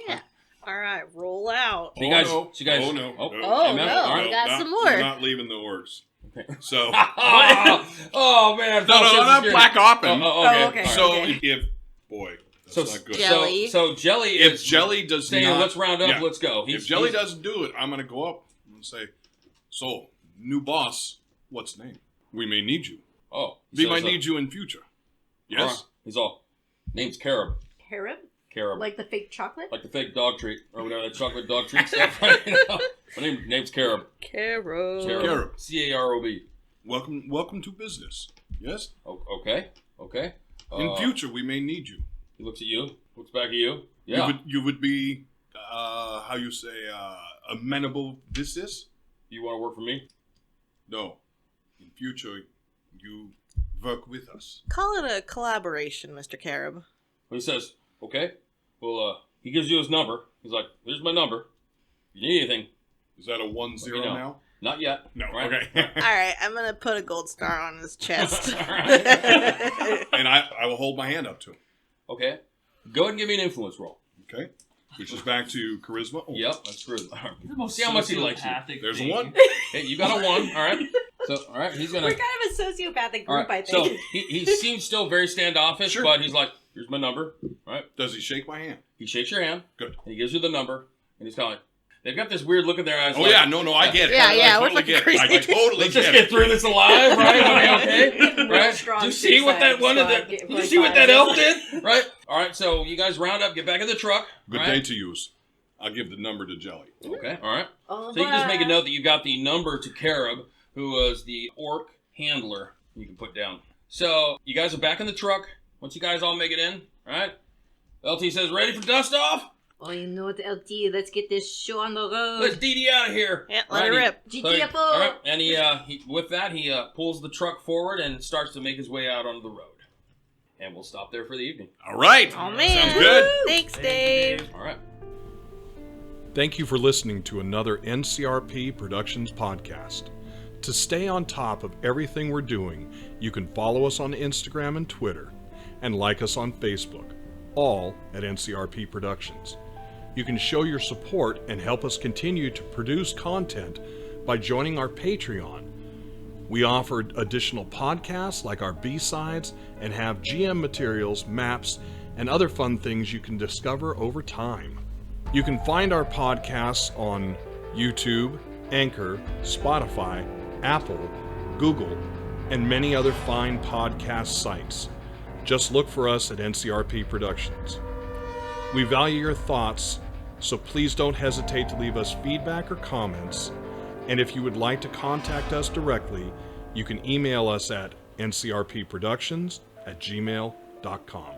Yeah. All right, roll out. So you guys, no. so you guys, Oh, no. Oh, No. Oh, MF? no. All right. We got some more. We're not leaving the orcs. Okay. So, oh man! no, not black opping. Okay. okay. All right. So if boy, that's So not good. Jelly. So Jelly If is Jelly does saying, not, "Let's round up. yeah. Let's go." If Jelly doesn't do it, I'm gonna go up and say, "So, new boss, what's name? We may need you. oh, We so- might so- need you in future. Yes. He's all, name's Carob. Harib? Carob. Like the fake chocolate? Like the fake dog treat, or whatever, that chocolate dog treat stuff, right? You know? My name's Carob. Carob. Carob. C-A-R-O-B. Welcome to business. Yes? Okay. In future, we may need you. He looks at you, looks back at you. Yeah. You would be, amenable this is? You want to work for me? No. In future, you work with us. Call it a collaboration, Mr. Carob. He says, okay. Well, he gives you his number. He's like, here's my number. If you need anything. Is that a 1-0 you know. now? Not yet. No, right? okay. All right, I'm going to put a gold star on his chest. And I will hold my hand up to him. Okay. Go ahead and give me an influence roll. Okay. Which is back to charisma. Oh. Yep, that's true. The most See how much he likes you. sociopathic There's a thing. 1. Hey, you got a 1. All right. So, all right, he's going We're to... kind of a sociopathic All group, I right, so think. he seems still very standoffish, Sure. but he's like, here's my number. All right. Does he shake my hand? He shakes your hand. Good. And he gives you the number. And he's kind of like, they've got this weird look in their eyes. Oh, like, yeah. No, I get it. Yeah, I we're totally looking get it. crazy. I totally Let's just get get it. through this alive, right? Are we okay? Real Right? strong Did you see what that suicide one of squad the? get Did you like see what that five. elf did? Right. All right. So you guys round up, get back in the truck. Good right? day to use. I'll give the number to Jelly. Okay. All right. Oh, So you can just make a note that you got the number to Carob, who was the orc handler. You can put down. So you guys are back in the truck. Once you guys all make it in, all right? LT says, ready for dust off? Oh, you know what, LT? Let's get this show on the road. Let's DD out of here. Yeah, let it Righty. rip. GTFO! All right, and he with that he pulls the truck forward and starts to make his way out onto the road. And we'll stop there for the evening. All right. Oh, man. Sounds good. Thanks, Dave. All right. Thank you for listening to another NCRP Productions podcast. To stay on top of everything we're doing, you can follow us on Instagram and Twitter, and like us on Facebook, all at NCRP Productions. You can show your support and help us continue to produce content by joining our Patreon. We offer additional podcasts like our B-sides and have GM materials, maps, and other fun things you can discover over time. You can find our podcasts on YouTube, Anchor, Spotify, Apple, Google, and many other fine podcast sites. Just look for us at NCRP Productions. We value your thoughts, so please don't hesitate to leave us feedback or comments. And if you would like to contact us directly, you can email us at ncrpproductions@gmail.com.